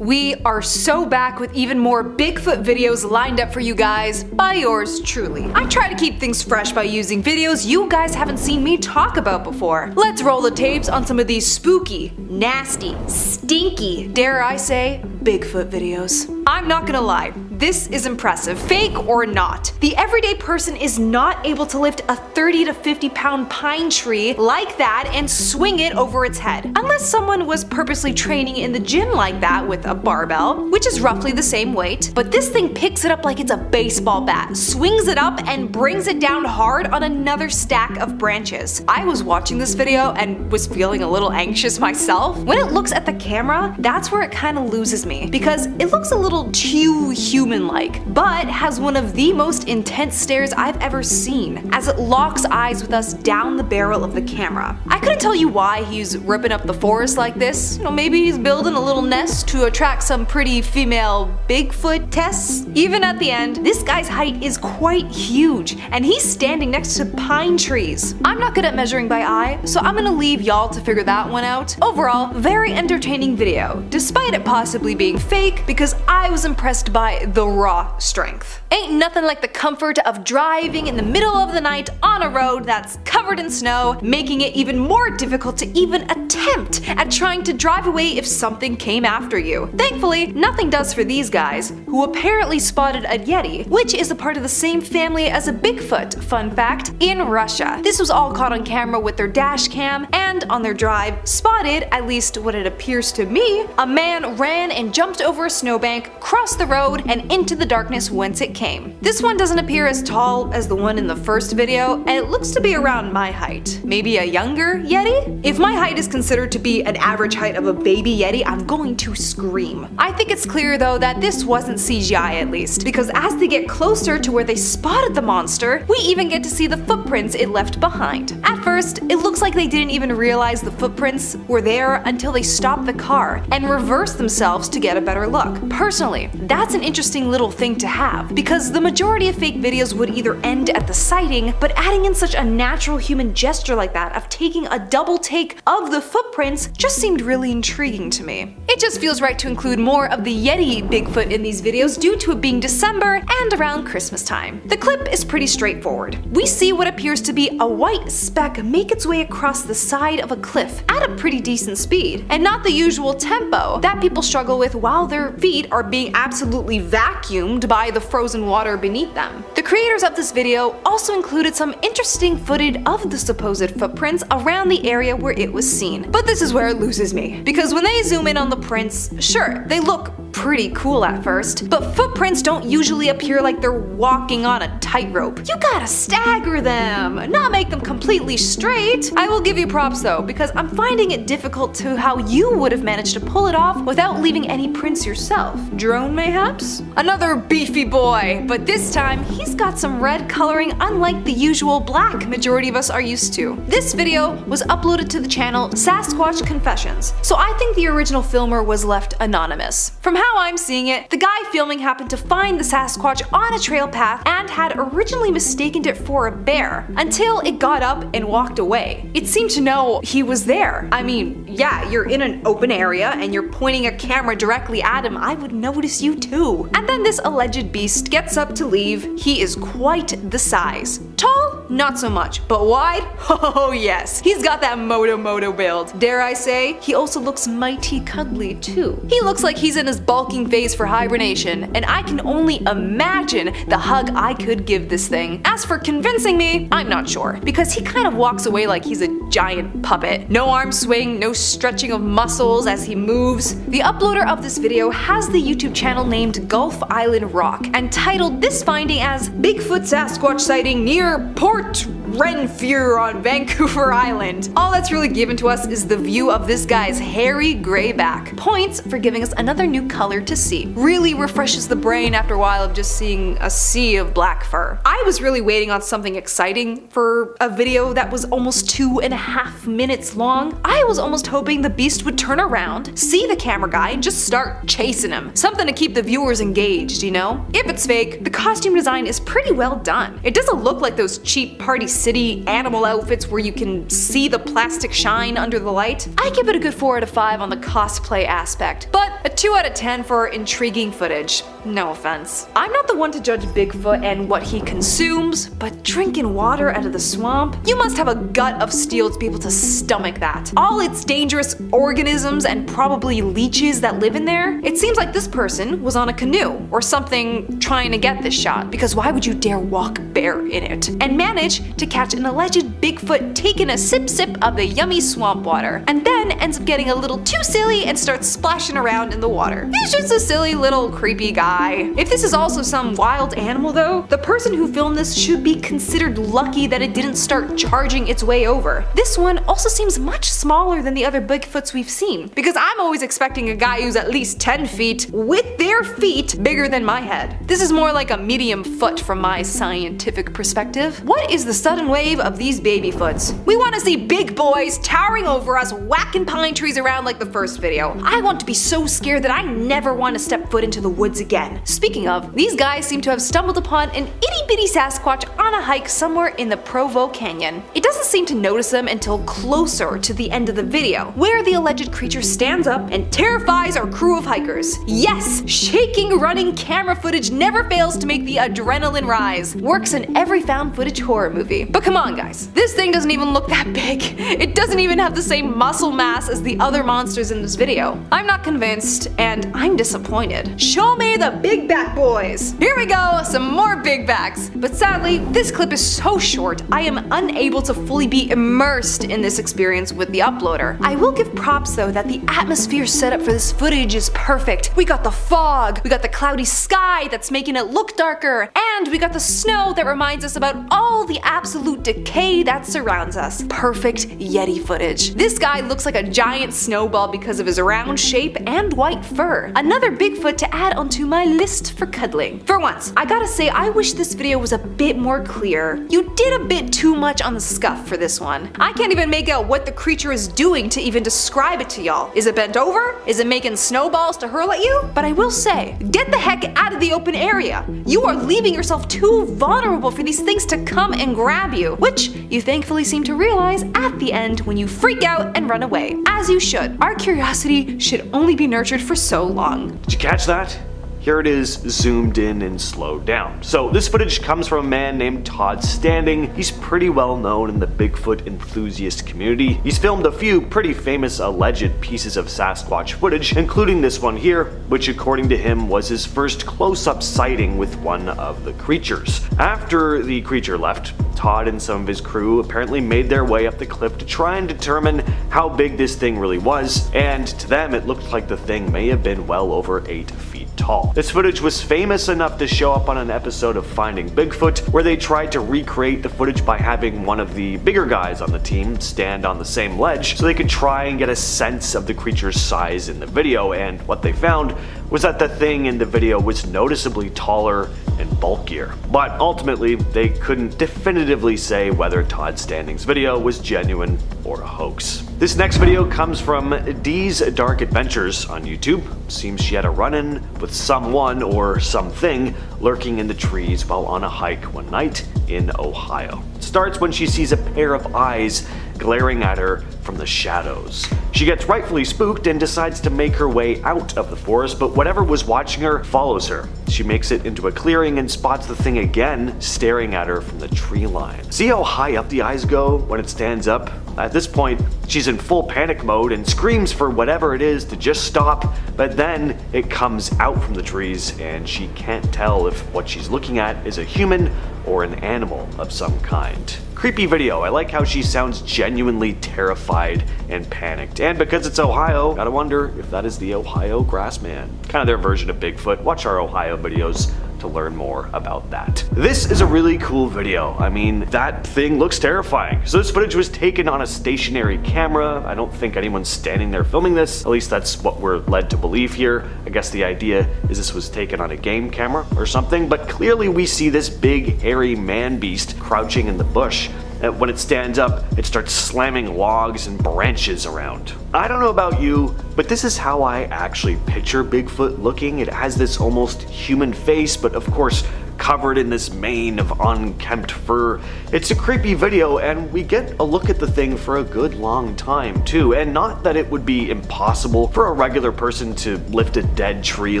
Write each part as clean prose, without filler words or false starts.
We are so back with even more Bigfoot videos lined up for you guys by yours truly. I try to keep things fresh by using videos you guys haven't seen me talk about before. Let's roll the tapes on some of these spooky, nasty, stinky, dare I say, Bigfoot videos. I'm not gonna lie, this is impressive, fake or not. The everyday person is not able to lift a 30 to 50 pound pine tree like that and swing it over its head. Unless someone was purposely training in the gym like that with a barbell, which is roughly the same weight. But this thing picks it up like it's a baseball bat, swings it up and brings it down hard on another stack of branches. I was watching this video and was feeling a little anxious myself. When it looks at the camera, that's where it kind of loses me, because it looks a little too human-like, but has one of the most intense stares I've ever seen, as it locks eyes with us down the barrel of the camera. I couldn't tell you why he's ripping up the forest like this. Maybe he's building a little nest to attract some pretty female Bigfoot tests. Even at the end, this guy's height is quite huge, and he's standing next to pine trees. I'm not good at measuring by eye, so I'm gonna leave y'all to figure that one out. Overall, very entertaining video, despite it possibly being fake, because I was impressed by the raw strength. Ain't nothing like the comfort of driving in the middle of the night on a road that's covered in snow, making it even more difficult to even attempt at trying to drive away if something came after you. Thankfully, nothing does for these guys, who apparently spotted a Yeti, which is a part of the same family as a Bigfoot, fun fact, in Russia. This was all caught on camera with their dash cam, and on their drive, spotted, at least what it appears to me, a man ran and jumped over a snowbank, crossed the road, and into the darkness whence it came. This one doesn't appear as tall as the one in the first video, and it looks to be around my height. Maybe a younger Yeti? If my height is considered to be an average height of a baby Yeti, I'm going to scream. I think it's clear though that this wasn't CGI at least, because as they get closer to where they spotted the monster, we even get to see the footprints it left behind. At first, it looks like they didn't even realize the footprints were there until they stopped the car and reversed themselves to get a better look. Personally, that's an interesting little thing to have, because the majority of fake videos would either end at the sighting, but adding in such a natural human gesture like that of taking a double take of the footprints just seemed really intriguing to me. It just feels right to include more of the Yeti Bigfoot in these videos due to it being December and around Christmas time. The clip is pretty straightforward. We see what appears to be a white speck make its way across the side of a cliff at a pretty decent speed, and not the usual tempo that people struggle with while their feet are being absolutely vacuumed by the frozen water beneath them. The creators of this video also included some interesting footage of the supposed footprints around the area where it was seen. But this is where it loses me, because when they zoom in on the prints, sure, they look pretty cool at first, but footprints don't usually appear like they're walking on a tightrope. You gotta stagger them, not make them completely straight. I will give you props though, because I'm finding it difficult to how you would have managed to pull it off without leaving any prints yourself. Drone mayhaps? Another beefy boy, but this time he's got some red coloring unlike the usual black majority of us are used to. This video was uploaded to the channel Sasquatch Confessions, so I think the original filmer was left anonymous. From how I'm seeing it, the guy filming happened to find the Sasquatch on a trail path and had originally mistaken it for a bear until it got up and walked away. It seemed to know he was there. I mean, yeah, you're in an open area and you're pointing a camera directly at him, I would notice you too. And then this alleged beast gets up to leave. He is quite the size. Tall? Not so much, but wide? Oh yes, he's got that moto build. Dare I say, he also looks mighty cuddly too. He looks like he's in his bulking phase for hibernation, and I can only imagine the hug I could give this thing. As for convincing me, I'm not sure, because he kind of walks away like he's a giant puppet. No arm swing, no stretching of muscles as he moves. The uploader of this video has the YouTube channel named Gulf Island Rock and titled this finding as Bigfoot Sasquatch sighting near Port Renfrew on Vancouver Island. All that's really given to us is the view of this guy's hairy gray back. Points for giving us another new color to see. Really refreshes the brain after a while of just seeing a sea of black fur. I was really waiting on something exciting for a video that was almost 2.5 minutes long. I was almost hoping the beast would turn around, see the camera guy, and just start chasing him. Something to keep the viewers engaged, you know? If it's fake, the costume design is pretty well done. It doesn't look like those cheap party City animal outfits where you can see the plastic shine under the light, I give it a good 4 out of 5 on the cosplay aspect, but a 2 out of 10 for intriguing footage. No offense. I'm not the one to judge Bigfoot and what he consumes, but drinking water out of the swamp? You must have a gut of steel to be able to stomach that. All its dangerous organisms and probably leeches that live in there. It seems like this person was on a canoe or something trying to get this shot, because why would you dare walk bare in it? And manage to catch an alleged Bigfoot taking a sip of the yummy swamp water, and then ends up getting a little too silly and starts splashing around in the water. He's just a silly little creepy guy. If this is also some wild animal though, the person who filmed this should be considered lucky that it didn't start charging its way over. This one also seems much smaller than the other Bigfoots we've seen, because I'm always expecting a guy who's at least 10 feet with their feet bigger than my head. This is more like a medium foot from my scientific perspective. What is the sudden wave of these baby foots? We want to see big boys towering over us, whacking pine trees around like the first video. I want to be so scared that I never want to step foot into the woods again. Speaking of, these guys seem to have stumbled upon an itty bitty Sasquatch on a hike somewhere in the Provo Canyon. It doesn't seem to notice them until closer to the end of the video, where the alleged creature stands up and terrifies our crew of hikers. Yes, shaking running camera footage never fails to make the adrenaline rise. Works in every found footage horror movie. But come on guys, this thing doesn't even look that big. It doesn't even have the same muscle mass as the other monsters in this video. I'm not convinced, and I'm disappointed. Show me the big back boys. Here we go, some more big backs. But sadly, this clip is so short, I am unable to fully be immersed in this experience with the uploader. I will give props though that the atmosphere set up for this footage is perfect. We got the fog, we got the cloudy sky that's making it look darker, and we got the snow that reminds us about all the absolute decay that surrounds us. Perfect Yeti footage. This guy looks like a giant snowball because of his round shape and white fur. Another Bigfoot to add onto my list for cuddling. For once, I gotta say I wish this video was a bit more clear. You did a bit too much on the scuff for this one. I can't even make out what the creature is doing to even describe it to y'all. Is it bent over? Is it making snowballs to hurl at you? But I will say, get the heck out of the open area. You are leaving yourself too vulnerable for these things to come and grab you, which you thankfully seem to realize at the end when you freak out and run away. As you should. Our curiosity should only be nurtured for so long. Did you catch that? Here it is, zoomed in and slowed down. So this footage comes from a man named Todd Standing. He's pretty well known in the Bigfoot enthusiast community. He's filmed a few pretty famous alleged pieces of Sasquatch footage, including this one here, which according to him was his first close-up sighting with one of the creatures. After the creature left, Todd and some of his crew apparently made their way up the cliff to try and determine how big this thing really was, and to them it looked like the thing may have been well over 8 feet tall. This footage was famous enough to show up on an episode of Finding Bigfoot, where they tried to recreate the footage by having one of the bigger guys on the team stand on the same ledge so they could try and get a sense of the creature's size in the video, and what they found was that the thing in the video was noticeably taller and bulkier. But ultimately, they couldn't definitively say whether Todd Standing's video was genuine or a hoax. This next video comes from Dee's Dark Adventures on YouTube. Seems she had a run-in with someone or something lurking in the trees while on a hike one night in Ohio. It starts when she sees a pair of eyes glaring at her from the shadows. She gets rightfully spooked and decides to make her way out of the forest, but whatever was watching her follows her. She makes it into a clearing and spots the thing again staring at her from the tree line. See how high up the eyes go when it stands up? At this point, she's in full panic mode and screams for whatever it is to just stop, but then it comes out from the trees and she can't tell if what she's looking at is a human or an animal of some kind. Creepy video. I like how she sounds genuinely terrified and panicked. And because it's Ohio, gotta wonder if that is the Ohio Grassman. Kind of their version of Bigfoot. Watch our Ohio videos to learn more about that. This is a really cool video. I mean, that thing looks terrifying. So this footage was taken on a stationary camera. I don't think anyone's standing there filming this. At least that's what we're led to believe here. I guess the idea is this was taken on a game camera or something, but clearly we see this big hairy man beast crouching in the bush. And when it stands up, it starts slamming logs and branches around. I don't know about you, but this is how I actually picture Bigfoot looking. It has this almost human face, but of course covered in this mane of unkempt fur. It's a creepy video, and we get a look at the thing for a good long time too, and not that it would be impossible for a regular person to lift a dead tree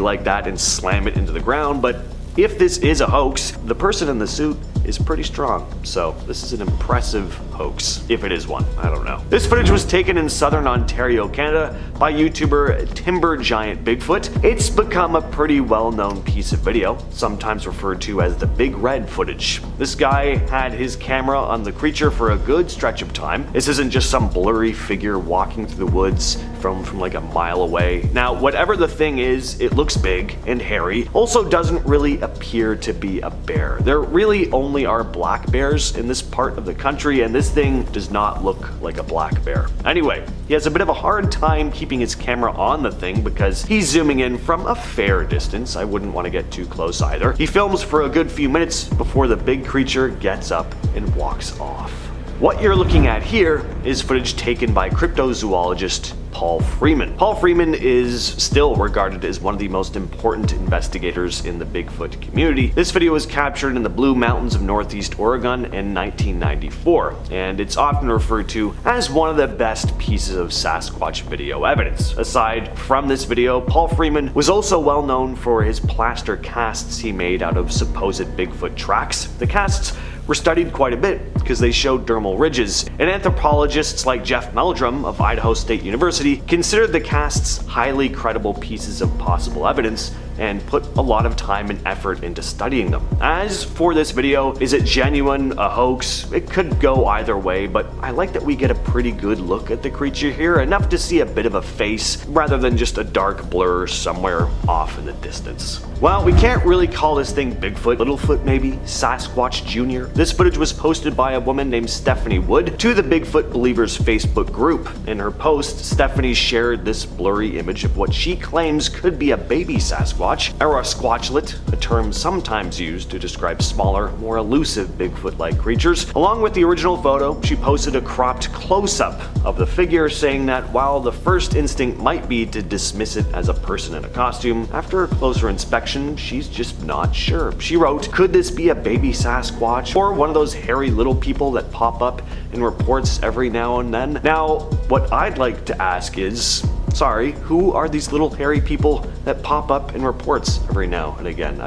like that and slam it into the ground, but if this is a hoax, the person in the suit is pretty strong, so this is an impressive hoax, if it is one, I don't know. This footage was taken in southern Ontario, Canada by YouTuber Timber Giant Bigfoot. It's become a pretty well-known piece of video, sometimes referred to as the Big Red footage. This guy had his camera on the creature for a good stretch of time. This isn't just some blurry figure walking through the woods from like a mile away. Now, whatever the thing is, it looks big and hairy, also doesn't really appear to be a bear. There really only are black bears in this part of the country, and this thing does not look like a black bear. Anyway, he has a bit of a hard time keeping his camera on the thing because he's zooming in from a fair distance. I wouldn't want to get too close either. He films for a good few minutes before the big creature gets up and walks off. What you're looking at here is footage taken by cryptozoologist Paul Freeman. Paul Freeman is still regarded as one of the most important investigators in the Bigfoot community. This video was captured in the Blue Mountains of Northeast Oregon in 1994, and it's often referred to as one of the best pieces of Sasquatch video evidence. Aside from this video, Paul Freeman was also well known for his plaster casts he made out of supposed Bigfoot tracks. The casts were studied quite a bit because they showed dermal ridges, and anthropologists like Jeff Meldrum of Idaho State University considered the casts highly credible pieces of possible evidence and put a lot of time and effort into studying them. As for this video, is it genuine, a hoax? It could go either way, but I like that we get a pretty good look at the creature here, enough to see a bit of a face rather than just a dark blur somewhere off in the distance. Well, we can't really call this thing Bigfoot, Littlefoot maybe, Sasquatch Jr. This footage was posted by a woman named Stephanie Wood to the Bigfoot Believers Facebook group. In her post, Stephanie shared this blurry image of what she claims could be a baby Sasquatch, or a squatchlet, a term sometimes used to describe smaller, more elusive Bigfoot-like creatures. Along with the original photo, she posted a cropped close-up of the figure, saying that while the first instinct might be to dismiss it as a person in a costume, after a closer inspection, she's just not sure. She wrote, "Could this be a baby Sasquatch, or one of those hairy little people that pop up in reports every now and then?" Now, what I'd like to ask is, sorry, who are these little hairy people that pop up in reports every now and again?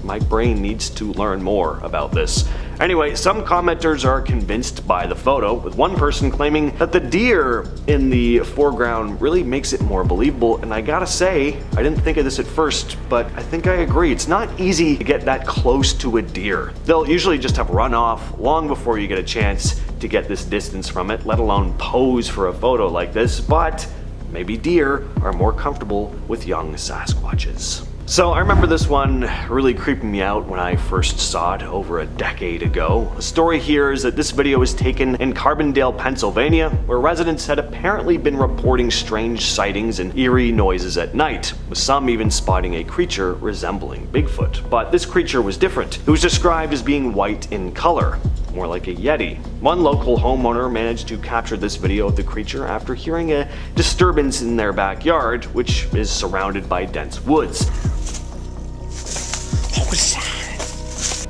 My brain needs to learn more about this. Anyway, some commenters are convinced by the photo, with one person claiming that the deer in the foreground really makes it more believable, and I gotta say, I didn't think of this at first, but I think I agree. It's not easy to get that close to a deer. They'll usually just have run off long before you get a chance to get this distance from it, let alone pose for a photo like this, but maybe deer are more comfortable with young Sasquatches. So I remember this one really creeping me out when I first saw it over a decade ago. The story here is that this video was taken in Carbondale, Pennsylvania, where residents had apparently been reporting strange sightings and eerie noises at night, with some even spotting a creature resembling Bigfoot. But this creature was different. It was described as being white in color, more like a yeti. One local homeowner managed to capture this video of the creature after hearing a disturbance in their backyard, which is surrounded by dense woods.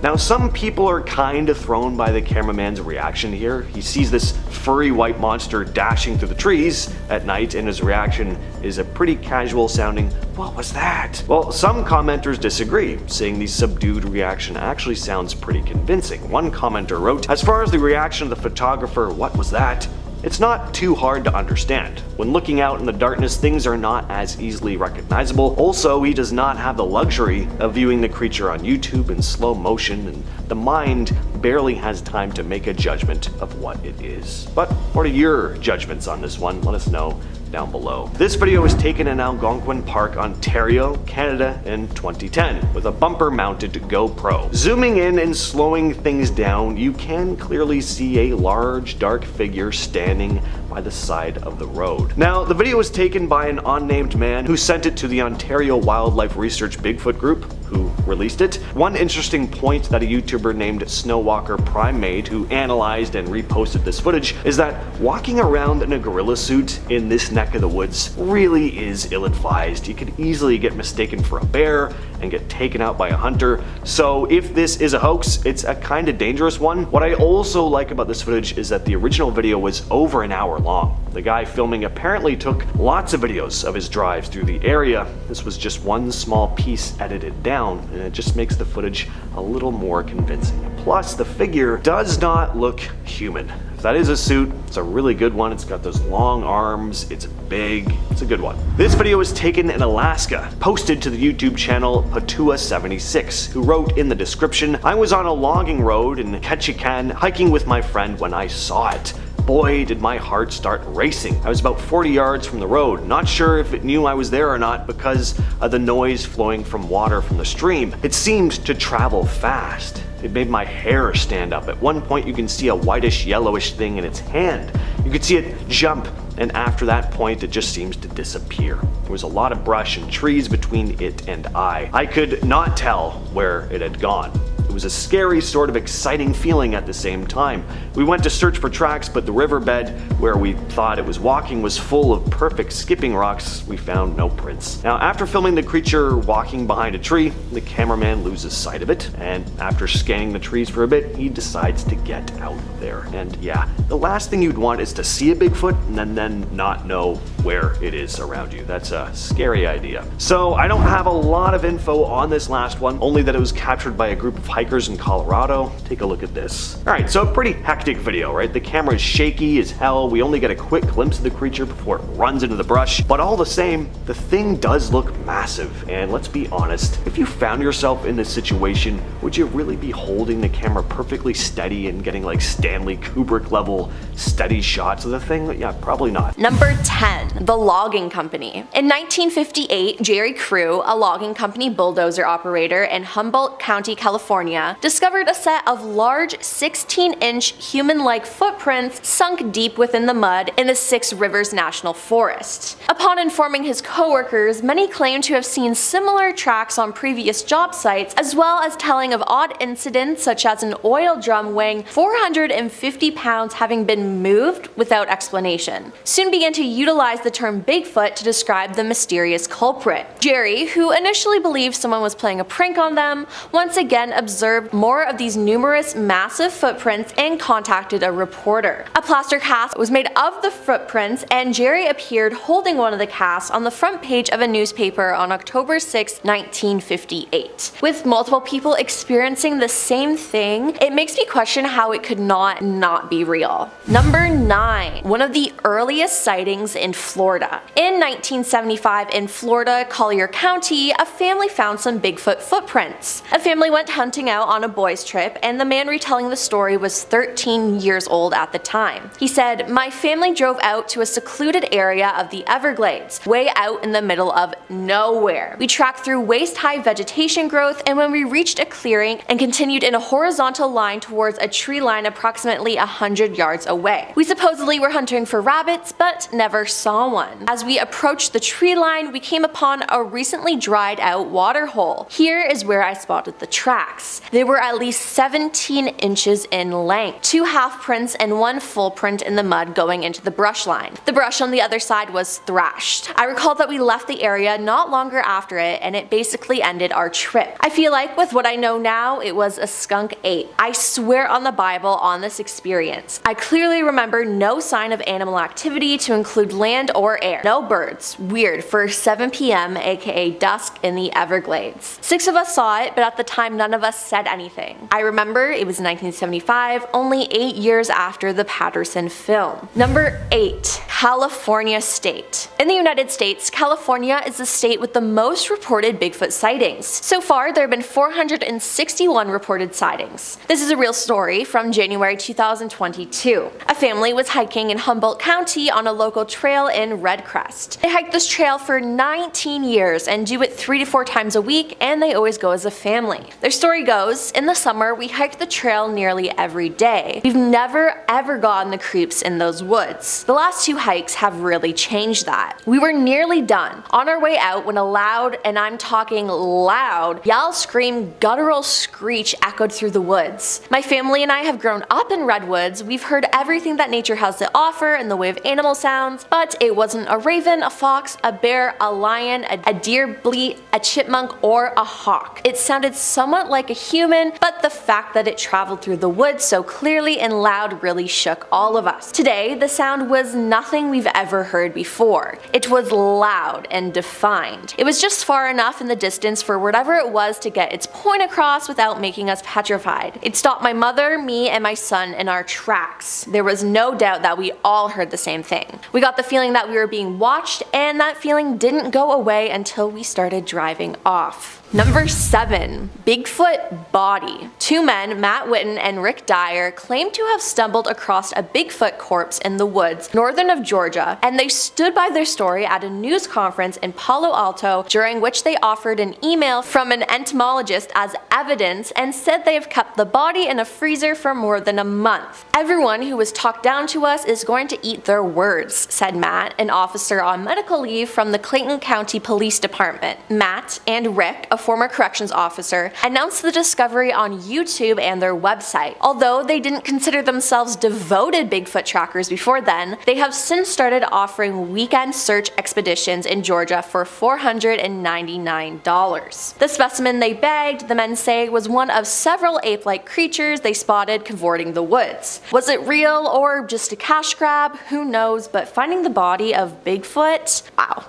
Now, some people are kind of thrown by the cameraman's reaction here. He sees this furry white monster dashing through the trees at night, and his reaction is a pretty casual sounding, "What was that?" Well, some commenters disagree, saying the subdued reaction actually sounds pretty convincing. One commenter wrote, "As far as the reaction of the photographer, 'What was that?' it's not too hard to understand. When looking out in the darkness, things are not as easily recognizable. Also, he does not have the luxury of viewing the creature on YouTube in slow motion, and the mind barely has time to make a judgment of what it is." But what are your judgments on this one? Let us know down below. This video was taken in Algonquin Park, Ontario, Canada in 2010 with a bumper mounted GoPro. Zooming in and slowing things down, you can clearly see a large dark figure standing by the side of the road. Now, the video was taken by an unnamed man who sent it to the Ontario Wildlife Research Bigfoot group, who released it. One interesting point that a YouTuber named Snowwalker Prime made, who analyzed and reposted this footage, is that walking around in a gorilla suit in this neck of the woods really is ill-advised. You could easily get mistaken for a bear and get taken out by a hunter. So if this is a hoax, it's a kind of dangerous one. What I also like about this footage is that the original video was over an hour long. The guy filming apparently took lots of videos of his drives through the area. This was just one small piece edited down, and it just makes the footage a little more convincing. Plus, the figure does not look human. If that is a suit, it's a really good one. It's got those long arms, it's big, it's a good one. This video was taken in Alaska, posted to the YouTube channel Patua76, who wrote in the description, "I was on a logging road in Ketchikan hiking with my friend when I saw it. Boy, did my heart start racing. I was about 40 yards from the road, not sure if it knew I was there or not because of the noise flowing from water from the stream. It seemed to travel fast. It made my hair stand up. At one point you can see a whitish yellowish thing in its hand. You could see it jump, and after that point it just seems to disappear. There was a lot of brush and trees between it and I. I could not tell where it had gone. It was a scary, sort of exciting feeling at the same time. We went to search for tracks, but the riverbed where we thought it was walking was full of perfect skipping rocks. We found no prints." Now, after filming the creature walking behind a tree, the cameraman loses sight of it, and after scanning the trees for a bit, he decides to get out there. And yeah, the last thing you'd want is to see a Bigfoot and then not know where it is around you. That's a scary idea. So I don't have a lot of info on this last one, only that it was captured by a group of hikers in Colorado. Take a look at this. Alright, so a pretty hectic video, right? The camera is shaky as hell. We only get a quick glimpse of the creature before it runs into the brush. But all the same, the thing does look massive. And let's be honest, if you found yourself in this situation, would you really be holding the camera perfectly steady and getting like Stanley Kubrick level steady shots of the thing? Yeah, probably not. Number 10. The Logging Company. In 1958, Jerry Crew, a logging company bulldozer operator in Humboldt County, California, discovered a set of large 16-inch human-like footprints sunk deep within the mud in the Six Rivers National Forest. Upon informing his coworkers, many claimed to have seen similar tracks on previous job sites, as well as telling of odd incidents such as an oil drum weighing 450 pounds having been moved without explanation. Soon began to utilize the term Bigfoot to describe the mysterious culprit. Jerry, who initially believed someone was playing a prank on them, once again observed more of these numerous massive footprints and contacted a reporter. A plaster cast was made of the footprints, and Jerry appeared holding one of the casts on the front page of a newspaper on October 6, 1958. With multiple people experiencing the same thing, it makes me question how it could not be real. Number 9. One of the earliest sightings in Florida. In 1975 in Florida, Collier County, a family found some Bigfoot footprints. A family went hunting out on a boys' trip, and the man retelling the story was 13 years old at the time. He said, "My family drove out to a secluded area of the Everglades, way out in the middle of nowhere. We tracked through waist-high vegetation growth, and when we reached a clearing and continued in a horizontal line towards a tree line approximately 100 yards away. We supposedly were hunting for rabbits, but never saw one. As we approached the tree line, we came upon a recently dried out water hole. Here is where I spotted the tracks. They were at least 17 inches in length, 2 half prints and 1 full print in the mud going into the brush line. The brush on the other side was thrashed. I recall that we left the area not longer after it, and it basically ended our trip. I feel like with what I know now, it was a skunk ape. I swear on the Bible on this experience. I clearly remember no sign of animal activity to include land or air. No birds. Weird for 7 p.m. aka dusk in the Everglades. 6 of us saw it, but at the time none of us said anything. I remember it was 1975, only 8 years after the Patterson film. Number 8. California State. In the United States, California is the state with the most reported Bigfoot sightings. So far, there have been 461 reported sightings. This is a real story from January 2022. A family was hiking in Humboldt County on a local trail in Red Crest. They hiked this trail for 19 years and do it 3 to 4 times a week, and they always go as a family. Their story goes, in the summer we hiked the trail nearly every day. We've never ever gotten the creeps in those woods. The last 2 hikes have really changed that. We were nearly done. On our way out when a loud, and I'm talking loud, yell, scream, guttural screech echoed through the woods. My family and I have grown up in redwoods. We've heard everything that nature has to offer in the way of animal sounds, but it wasn't a raven, a fox, a bear, a lion, a deer bleat, a chipmunk, or a hawk. It sounded somewhat like a human, but the fact that it traveled through the woods so clearly and loud really shook all of us. Today, the sound was nothing we've ever heard before. It was loud and defined. It was just far enough in the distance for whatever it was to get its point across without making us petrified. It stopped my mother, me, and my son in our tracks. There was no doubt that we all heard the same thing. We got the feeling that we were being watched, and that feeling didn't go away until we started driving off. Number 7. Bigfoot body. Two men, Matt Witten and Rick Dyer, claimed to have stumbled across a Bigfoot corpse in the woods northern of Georgia, and they stood by their story at a news conference in Palo Alto, during which they offered an email from an entomologist as evidence and said they have kept the body in a freezer for more than a month. Everyone who was talked down to us is going to eat their words, said Matt, an officer on medical leave from the Clayton County Police Department. Matt and Rick, a former corrections officer, announced the discovery on YouTube and their website. Although they didn't consider themselves devoted Bigfoot trackers before then, they have since started offering weekend search expeditions in Georgia for $499. The specimen they bagged, the men say, was one of several ape-like creatures they spotted cavorting the woods. Was it real or just a cash grab? Who knows, but finding the body of Bigfoot? Wow.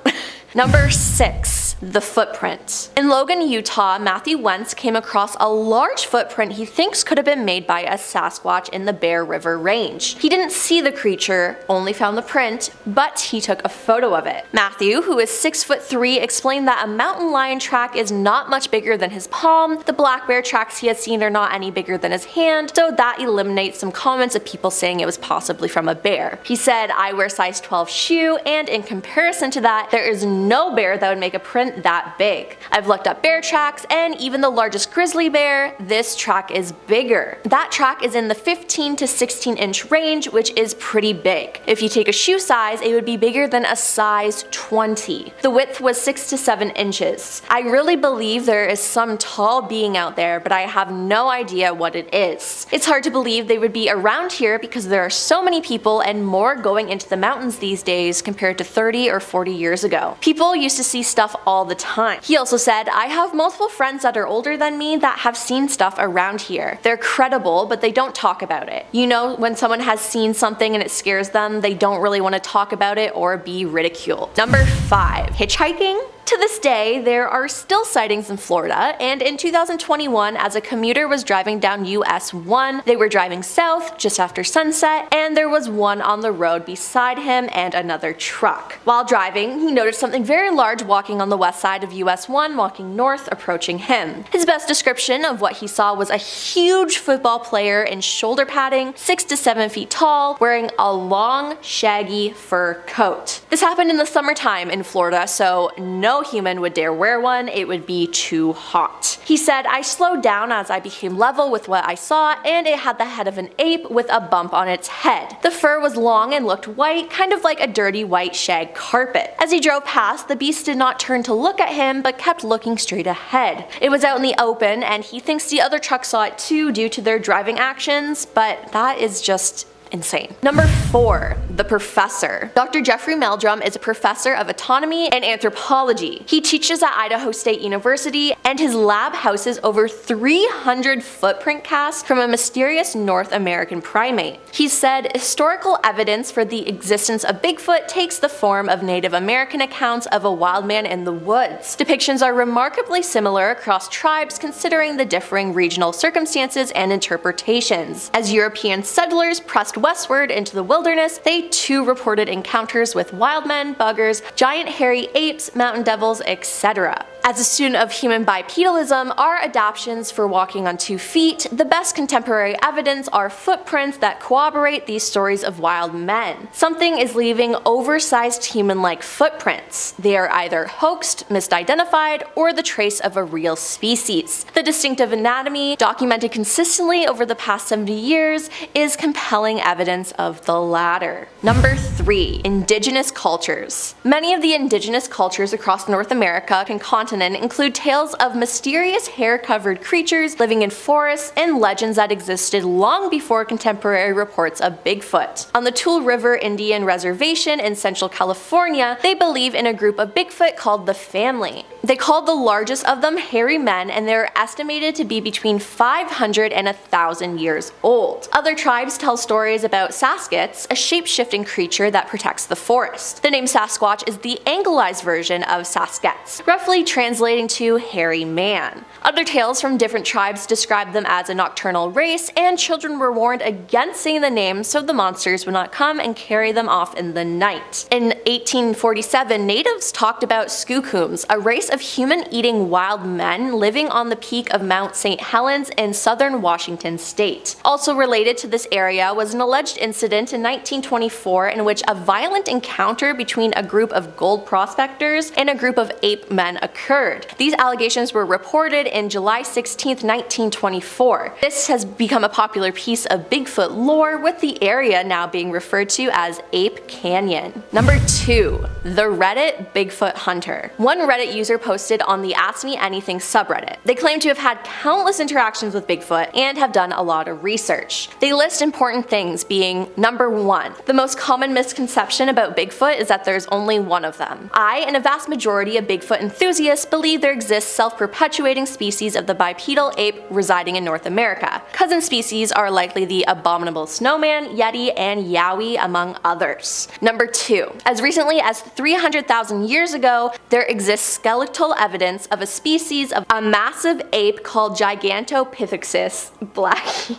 Number 6. The footprint. In Logan, Utah, Matthew Wentz came across a large footprint he thinks could have been made by a Sasquatch in the Bear River Range. He didn't see the creature, only found the print, but he took a photo of it. Matthew, who is 6'3", explained that a mountain lion track is not much bigger than his palm, the black bear tracks he has seen are not any bigger than his hand, so that eliminates some comments of people saying it was possibly from a bear. He said, "I wear size 12 shoe, and in comparison to that, there is no bear that would make a print that big. I've looked up bear tracks, and even the largest grizzly bear, this track is bigger. That track is in the 15 to 16 inch range, which is pretty big. If you take a shoe size, it would be bigger than a size 20. The width was 6 to 7 inches. I really believe there is some tall being out there, but I have no idea what it is. It's hard to believe they would be around here because there are so many people and more going into the mountains these days compared to 30 or 40 years ago. People used to see stuff all the time." He also said, "I have multiple friends that are older than me that have seen stuff around here. They're credible, but they don't talk about it. You know, when someone has seen something and it scares them, they don't really want to talk about it or be ridiculed." Number 5. Hitchhiking. To this day, there are still sightings in Florida, and in 2021, as a commuter was driving down US 1, they were driving south just after sunset, and there was one on the road beside him and another truck. While driving, he noticed something very large walking on the west side of US 1, walking north, approaching him. His best description of what he saw was a huge football player in shoulder padding, 6 to 7 feet tall, wearing a long, shaggy fur coat. This happened in the summertime in Florida, so no human would dare wear one, it would be too hot. He said, "I slowed down as I became level with what I saw, and it had the head of an ape with a bump on its head. The fur was long and looked white, kind of like a dirty white shag carpet. As he drove past, the beast did not turn to look at him, but kept looking straight ahead. It was out in the open, and he thinks the other truck saw it too due to their driving actions, but that is just insane." Number 4. The professor. Dr. Jeffrey Meldrum is a professor of autonomy and anthropology. He teaches at Idaho State University, and his lab houses over 300 footprint casts from a mysterious North American primate. He said, "Historical evidence for the existence of Bigfoot takes the form of Native American accounts of a wild man in the woods. Depictions are remarkably similar across tribes considering the differing regional circumstances and interpretations. As European settlers pressed westward into the wilderness, they too reported encounters with wild men, buggers, giant hairy apes, mountain devils, etc. As a student of human bipedalism, our adaptations for walking on 2 feet, the best contemporary evidence are footprints that corroborate these stories of wild men. Something is leaving oversized human-like footprints. They are either hoaxed, misidentified, or the trace of a real species. The distinctive anatomy, documented consistently over the past 70 years, is compelling evidence of the latter." Number 3. Indigenous cultures. Many of the indigenous cultures across North America and continent continent include tales of mysterious hair-covered creatures living in forests and legends that existed long before contemporary reports of Bigfoot. On the Tule River Indian Reservation in Central California, they believe in a group of Bigfoot called the Family. They called the largest of them hairy men, and they are estimated to be between 500 and 1,000 years old. Other tribes tell stories about Sasquatch, a shape-shifting creature that protects the forest. The name Sasquatch is the anglicized version of Sasquatch, roughly translating to hairy man. Other tales from different tribes describe them as a nocturnal race, and children were warned against saying the name so the monsters would not come and carry them off in the night. In 1847, natives talked about Skookums, a race of human-eating wild men living on the peak of Mount St. Helens in southern Washington state. Also related to this area was an alleged incident in 1924 in which a violent encounter between a group of gold prospectors and a group of ape men occurred. These allegations were reported in July 16, 1924. This has become a popular piece of Bigfoot lore, with the area now being referred to as Ape Canyon. Number 2. The Reddit Bigfoot Hunter. One Reddit user posted on the Ask Me Anything subreddit. They claim to have had countless interactions with Bigfoot and have done a lot of research. They list important things being: number 1. The most common misconception about Bigfoot is that there's only one of them. I and a vast majority of Bigfoot enthusiasts believe there exists self-perpetuating species of the bipedal ape residing in North America. Cousin species are likely the abominable snowman, yeti, and yowie, among others. Number 2. As recently as 300,000 years ago, there exists skeletal evidence of a species of a massive ape called Gigantopithecus blackie.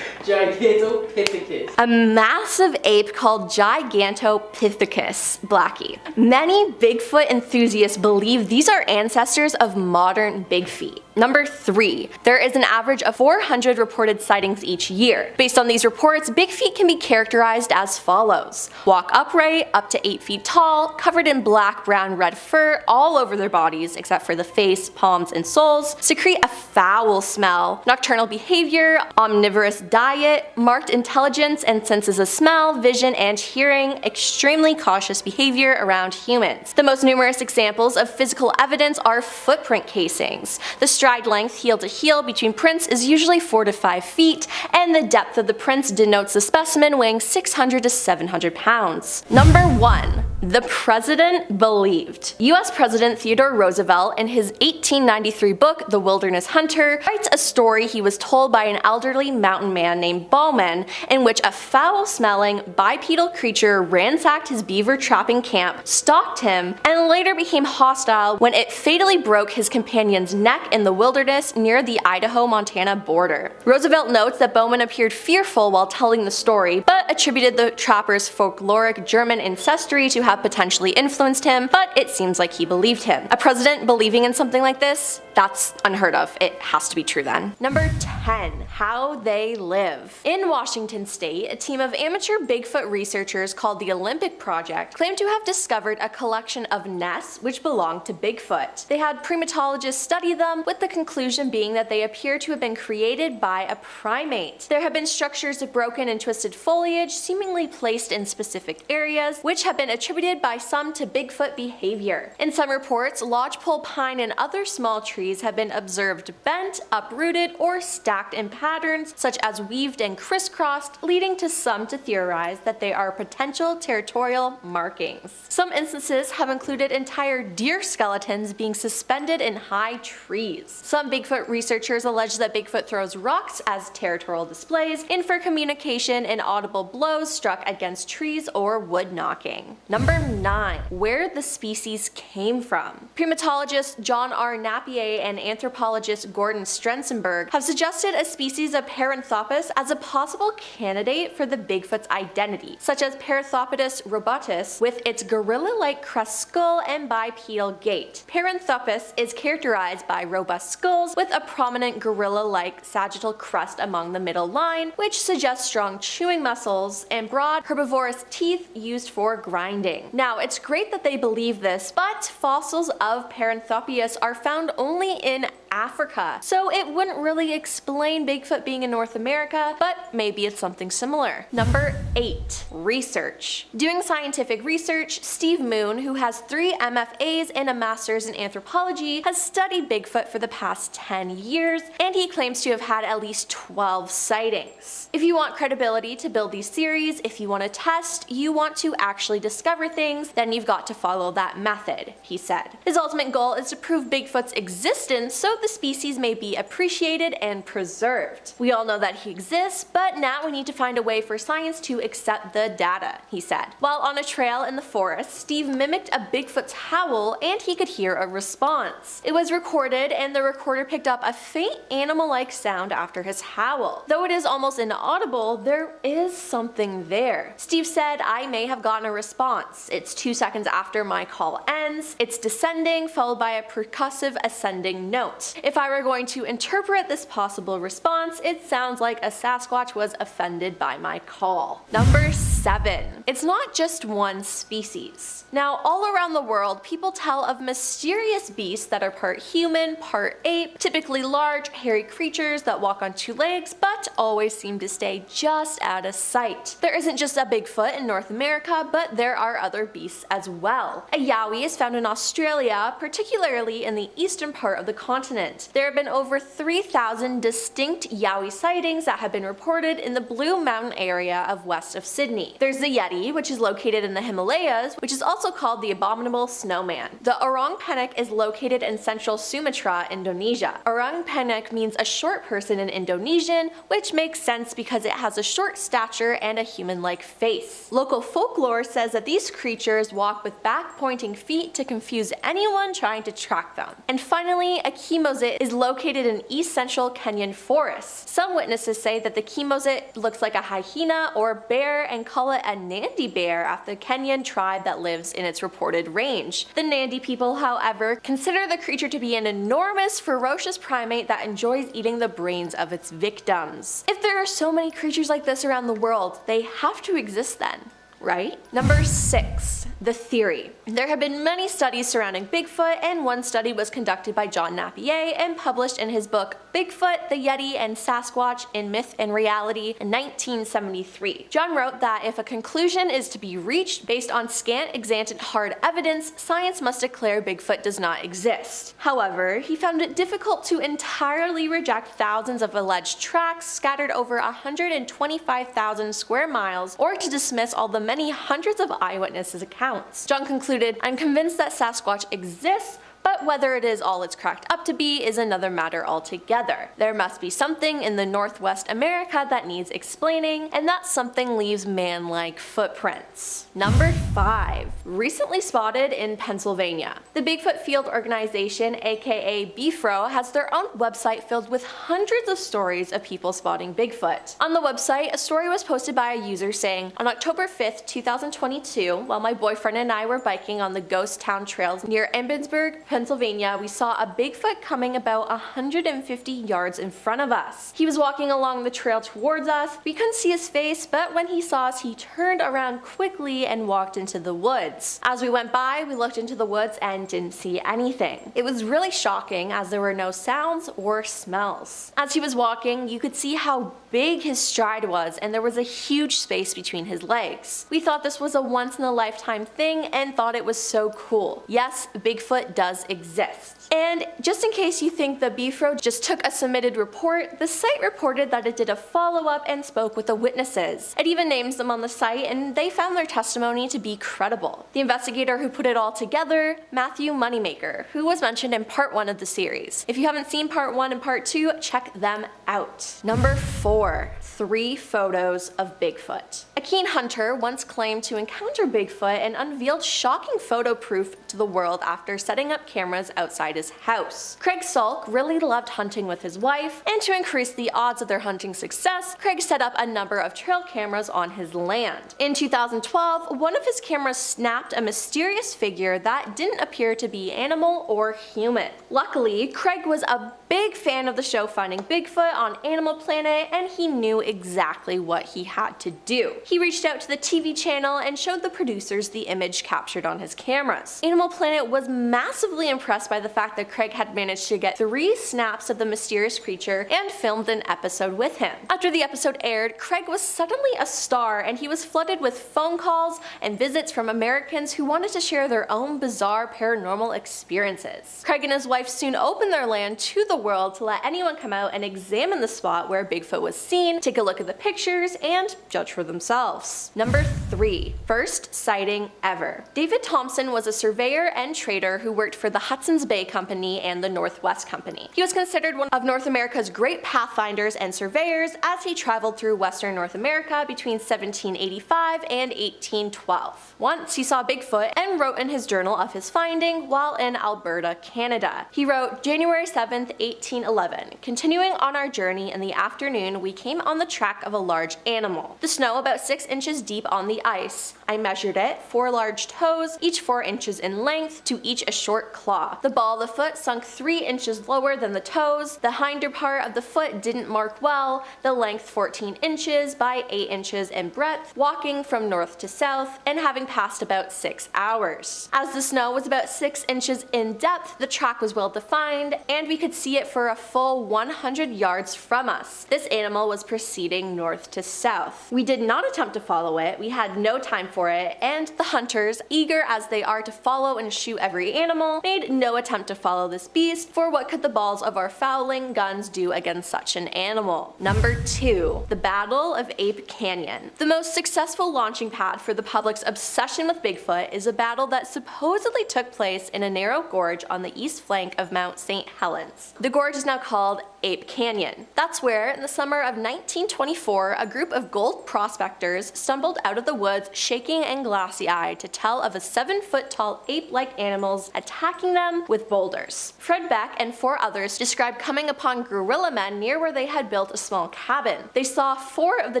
Gigantopithecus. A massive ape called Gigantopithecus blackie. Many Bigfoot enthusiasts believe these are ancestors of modern big feet. Number 3. There is an average of 400 reported sightings each year. Based on these reports, big feet can be characterized as follows: walk upright, up to 8 feet tall, covered in black, brown, red fur all over their bodies except for the face, palms, and soles, secrete a foul smell, nocturnal behavior, omnivorous diet, marked intelligence and senses of smell, vision, and hearing, extremely cautious behavior around humans. The most numerous examples of physical evidence are footprint casings. The stride length heel to heel between prints is usually 4 to 5 feet, and the depth of the prints denotes the specimen weighing 600 to 700 pounds. Number 1. The President Believed. US President Theodore Roosevelt, in his 1893 book The Wilderness Hunter, writes a story he was told by an elderly mountain man named Bowman, in which a foul-smelling bipedal creature ransacked his beaver trapping camp, stalked him, and later became hostile when it fatally broke his companion's neck in the wilderness near the Idaho-Montana border. Roosevelt notes that Bowman appeared fearful while telling the story, but attributed the trapper's folkloric German ancestry to have potentially influenced him, but it seems like he believed him. A president believing in something like this? That's unheard of. It has to be true then. Number 10. How they live. In Washington state, a team of amateur Bigfoot researchers called the Olympic Project claimed to have discovered a collection of nests which belonged to Bigfoot. They had primatologists study them, with the conclusion being that they appear to have been created by a primate. There have been structures of broken and twisted foliage seemingly placed in specific areas, which have been attributed by some to Bigfoot behavior. In some reports, lodgepole pine and other small trees have been observed bent, uprooted, or stacked in patterns such as weaved and crisscrossed, leading to some to theorize that they are potential territorial markings. Some instances have included entire deer skeletons being suspended in high trees. Some Bigfoot researchers allege that Bigfoot throws rocks as territorial displays and for communication and audible blows struck against trees or wood knocking. Number 9. Where the species came from. Primatologist John R. Napier and anthropologist Gordon Strensenberg have suggested a species of Paranthropus as a possible candidate for the Bigfoot's identity, such as Paranthropus robutus with its gorilla-like crest skull and bipedal gait. Paranthropus is characterized by robust skulls with a prominent gorilla-like sagittal crest among the middle line, which suggests strong chewing muscles and broad herbivorous teeth used for grinding. Now, it's great that they believe this, but fossils of Paranthropus are found only in Africa, so it wouldn't really explain Bigfoot being in North America, but maybe it's something similar. Number 8. Research. Doing scientific research, Steve Moon, who has 3 MFAs and a master's in anthropology, has studied Bigfoot for the past 10 years, and he claims to have had at least 12 sightings. If you want credibility to build these theories, if you want to test, you want to actually discover things, then you've got to follow that method, he said. His ultimate goal is to prove Bigfoot's existence so the species may be appreciated and preserved. We all know that he exists, but now we need to find a way for science to accept the data, he said. While on a trail in the forest, Steve mimicked a Bigfoot's howl and he could hear a response. It was recorded and the recorder picked up a faint animal-like sound after his howl. Though it is almost inaudible, there is something there. Steve said, "I may have gotten a response. It's 2 seconds after my call ends. It's descending followed by a percussive ascending note. If I were going to interpret this possible response, it sounds like a Sasquatch was offended by my call." Number 7. It's not just one species. Now, all around the world, people tell of mysterious beasts that are part human, part ape, typically large, hairy creatures that walk on 2 legs, but always seem to stay just out of sight. There isn't just a Bigfoot in North America, but there are other beasts as well. A yowie is found in Australia, particularly in the eastern part of the continent. There have been over 3,000 distinct yowie sightings that have been reported in the Blue Mountain area of west of Sydney. There's the Yeti, which is located in the Himalayas, which is also called the Abominable Snowman. The Orang Penyek is located in central Sumatra, Indonesia. Orang Penyek means a short person in Indonesian, which makes sense because it has a short stature and a human-like face. Local folklore says that these creatures walk with back-pointing feet to confuse anyone trying to track them. And finally, a chemosit is located in east central Kenyan forests. Some witnesses say that the chemosit looks like a hyena or bear and call it a Nandi bear after the Kenyan tribe that lives in its reported range. The Nandi people, however, consider the creature to be an enormous, ferocious primate that enjoys eating the brains of its victims. If there are so many creatures like this around the world, they have to exist then, right? Number 6. The theory. There have been many studies surrounding Bigfoot, and one study was conducted by John Napier and published in his book Bigfoot, the Yeti, and Sasquatch in Myth and Reality in 1973. John wrote that if a conclusion is to be reached based on scant extant hard evidence, science must declare Bigfoot does not exist. However, he found it difficult to entirely reject thousands of alleged tracks scattered over 125,000 square miles, or to dismiss all the many hundreds of eyewitnesses' accounts. John concluded, "I'm convinced that Sasquatch exists, but whether it is all it's cracked up to be is another matter altogether. There must be something in the Northwest America that needs explaining, and that something leaves man-like footprints." Number 5. Recently spotted in Pennsylvania. The Bigfoot Field Organization, aka BFRO, has their own website filled with hundreds of stories of people spotting Bigfoot. On the website, a story was posted by a user saying, "On October 5th, 2022, while my boyfriend and I were biking on the ghost town trails near Ebensburg, Pennsylvania, we saw a Bigfoot coming about 150 yards in front of us. He was walking along the trail towards us. We couldn't see his face, but when he saw us, he turned around quickly and walked into the woods. As we went by, we looked into the woods and didn't see anything. It was really shocking as there were no sounds or smells. As he was walking, you could see how big his stride was, and there was a huge space between his legs. We thought this was a once-in-a-lifetime thing and thought it was so cool. Yes, Bigfoot does exist. And just in case you think the BFRO just took a submitted report, the site reported that it did a follow-up and spoke with the witnesses. It even names them on the site, and they found their testimony to be credible. The investigator who put it all together, Matthew Moneymaker, who was mentioned in part 1 of the series. If you haven't seen part 1 and part 2, check them out. Number 4. 3 photos of Bigfoot. A keen hunter once claimed to encounter Bigfoot and unveiled shocking photo proof to the world after setting up cameras outside his house. Craig Salk really loved hunting with his wife, and to increase the odds of their hunting success, Craig set up a number of trail cameras on his land. In 2012, one of his cameras snapped a mysterious figure that didn't appear to be animal or human. Luckily, Craig was a big fan of the show Finding Bigfoot on Animal Planet, and he knew exactly what he had to do. He reached out to the TV channel and showed the producers the image captured on his cameras. Animal Planet was massively impressed by the fact fact that Craig had managed to get 3 snaps of the mysterious creature and filmed an episode with him. After the episode aired, Craig was suddenly a star and he was flooded with phone calls and visits from Americans who wanted to share their own bizarre paranormal experiences. Craig and his wife soon opened their land to the world to let anyone come out and examine the spot where Bigfoot was seen, take a look at the pictures, and judge for themselves. Number 3. First sighting ever. David Thompson was a surveyor and trader who worked for the Hudson's Bay Company and the Northwest Company. He was considered one of North America's great pathfinders and surveyors as he traveled through Western North America between 1785 and 1812. Once he saw Bigfoot and wrote in his journal of his finding while in Alberta, Canada. He wrote, January 7th, 1811. Continuing on our journey in the afternoon, we came on the track of a large animal. The snow about 6 inches deep on the ice. I measured it, 4 large toes, each 4 inches in length, to each a short claw. The ball of the foot sunk 3 inches lower than the toes. The hinder part of the foot didn't mark well, the length 14 inches by 8 inches in breadth, walking from north to south, and having passed about 6 hours. As the snow was about 6 inches in depth, the track was well defined, and we could see it for a full 100 yards from us. This animal was proceeding north to south. We did not attempt to follow it, we had no time for it, and the hunters, eager as they are to follow and shoot every animal, made no attempt to follow this beast, for what could the balls of our fowling guns do against such an animal? Number 2. The Battle of Ape Canyon. The most successful launching pad for the public's obsession with Bigfoot is a battle that supposedly took place in a narrow gorge on the east flank of Mount St. Helens. The gorge is now called Ape Canyon. That's where, in the summer of 1924, a group of gold prospectors stumbled out of the woods shaking and glassy-eyed to tell of a 7-foot-tall ape-like animals attacking them with boulders. Fred Beck and 4 others described coming upon gorilla men near where they had built a small cabin. They saw 4 of the